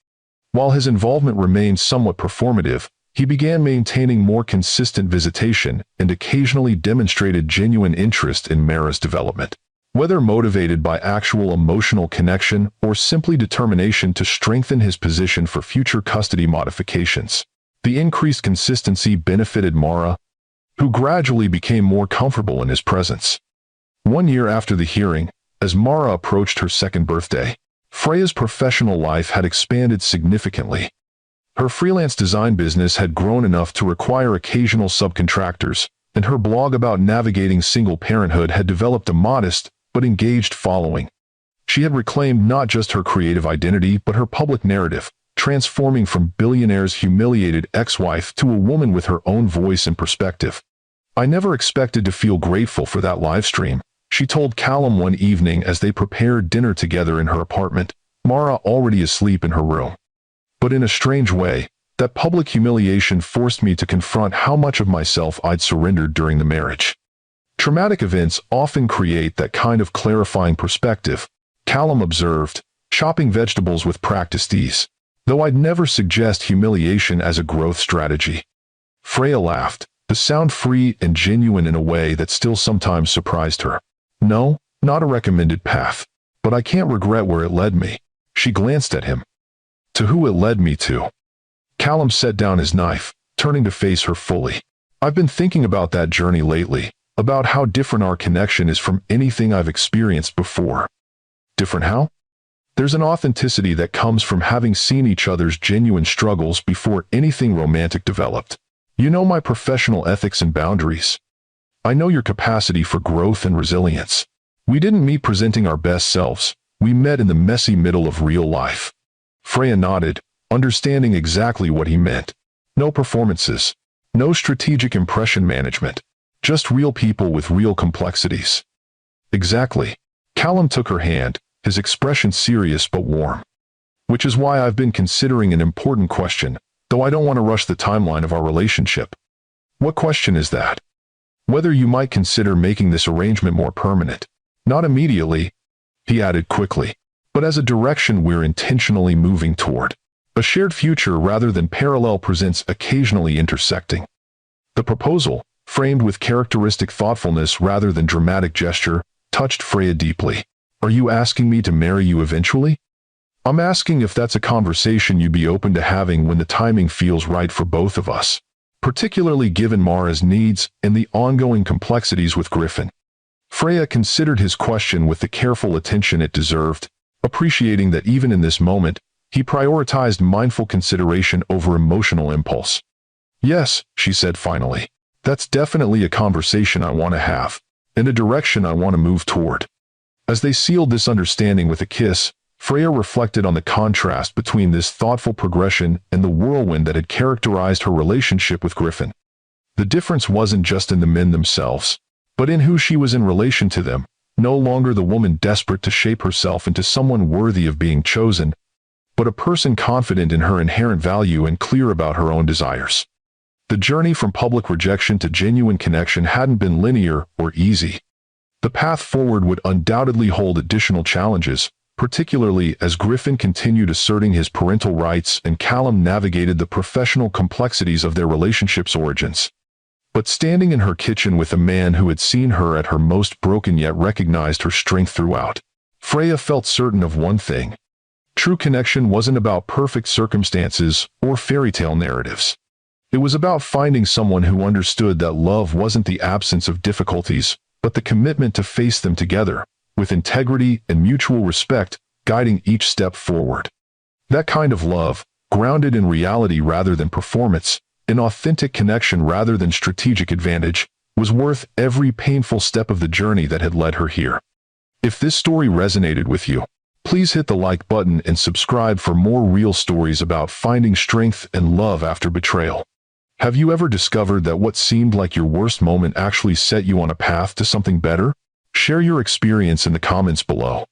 While his involvement remained somewhat performative, he began maintaining more consistent visitation and occasionally demonstrated genuine interest in Mara's development. Whether motivated by actual emotional connection or simply determination to strengthen his position for future custody modifications, the increased consistency benefited Mara, who gradually became more comfortable in his presence. 1 year after the hearing, as Mara approached her second birthday, Freya's professional life had expanded significantly. Her freelance design business had grown enough to require occasional subcontractors, and her blog about navigating single parenthood had developed a modest but engaged following. She had reclaimed not just her creative identity but her public narrative, transforming from Billionaire's humiliated ex-wife to a woman with her own voice and perspective. "I never expected to feel grateful for that live stream," she told Callum one evening as they prepared dinner together in her apartment, Mara already asleep in her room. "But in a strange way, that public humiliation forced me to confront how much of myself I'd surrendered during the marriage." Traumatic events often create that kind of clarifying perspective, Callum observed, chopping vegetables with practiced ease, though I'd never suggest humiliation as a growth strategy. Freya laughed, the sound free and genuine in a way that still sometimes surprised her. "No, not a recommended path. But I can't regret where it led me." She glanced at him. "To who it led me to." Callum set down his knife, turning to face her fully. "I've been thinking about that journey lately, about how different our connection is from anything I've experienced before." "Different how?" "There's an authenticity that comes from having seen each other's genuine struggles before anything romantic developed. You know my professional ethics and boundaries. I know your capacity for growth and resilience. We didn't meet presenting our best selves, we met in the messy middle of real life." Freya nodded, understanding exactly what he meant. No performances, no strategic impression management, just real people with real complexities. "Exactly." Callum took her hand, his expression serious but warm. which is why I've been considering an important question, though I don't want to rush the timeline of our relationship. What question is that? Whether you might consider making this arrangement more permanent. Not immediately, he added quickly, but as a direction we're intentionally moving toward. A shared future rather than parallel presents occasionally intersecting. The proposal, framed with characteristic thoughtfulness rather than dramatic gesture, touched Freya deeply. Are you asking me to marry you eventually? I'm asking if that's a conversation you'd be open to having when the timing feels right for both of us, particularly given Mara's needs and the ongoing complexities with Griffin. Freya considered his question with the careful attention it deserved, appreciating that even in this moment, he prioritized mindful consideration over emotional impulse. Yes, she said finally. That's definitely a conversation I want to have, and a direction I want to move toward. As they sealed this understanding with a kiss, Freya reflected on the contrast between this thoughtful progression and the whirlwind that had characterized her relationship with Griffin. The difference wasn't just in the men themselves, but in who she was in relation to them, no longer the woman desperate to shape herself into someone worthy of being chosen, but a person confident in her inherent value and clear about her own desires. The journey from public rejection to genuine connection hadn't been linear or easy. The path forward would undoubtedly hold additional challenges, particularly as Griffin continued asserting his parental rights and Callum navigated the professional complexities of their relationship's origins. But standing in her kitchen with a man who had seen her at her most broken yet recognized her strength throughout, Freya felt certain of one thing. True connection wasn't about perfect circumstances or fairy tale narratives. It was about finding someone who understood that love wasn't the absence of difficulties, but the commitment to face them together, with integrity and mutual respect, guiding each step forward. That kind of love, grounded in reality rather than performance, in authentic connection rather than strategic advantage, was worth every painful step of the journey that had led her here. If this story resonated with you, please hit the like button and subscribe for more real stories about finding strength and love after betrayal. Have you ever discovered that what seemed like your worst moment actually set you on a path to something better? Share your experience in the comments below.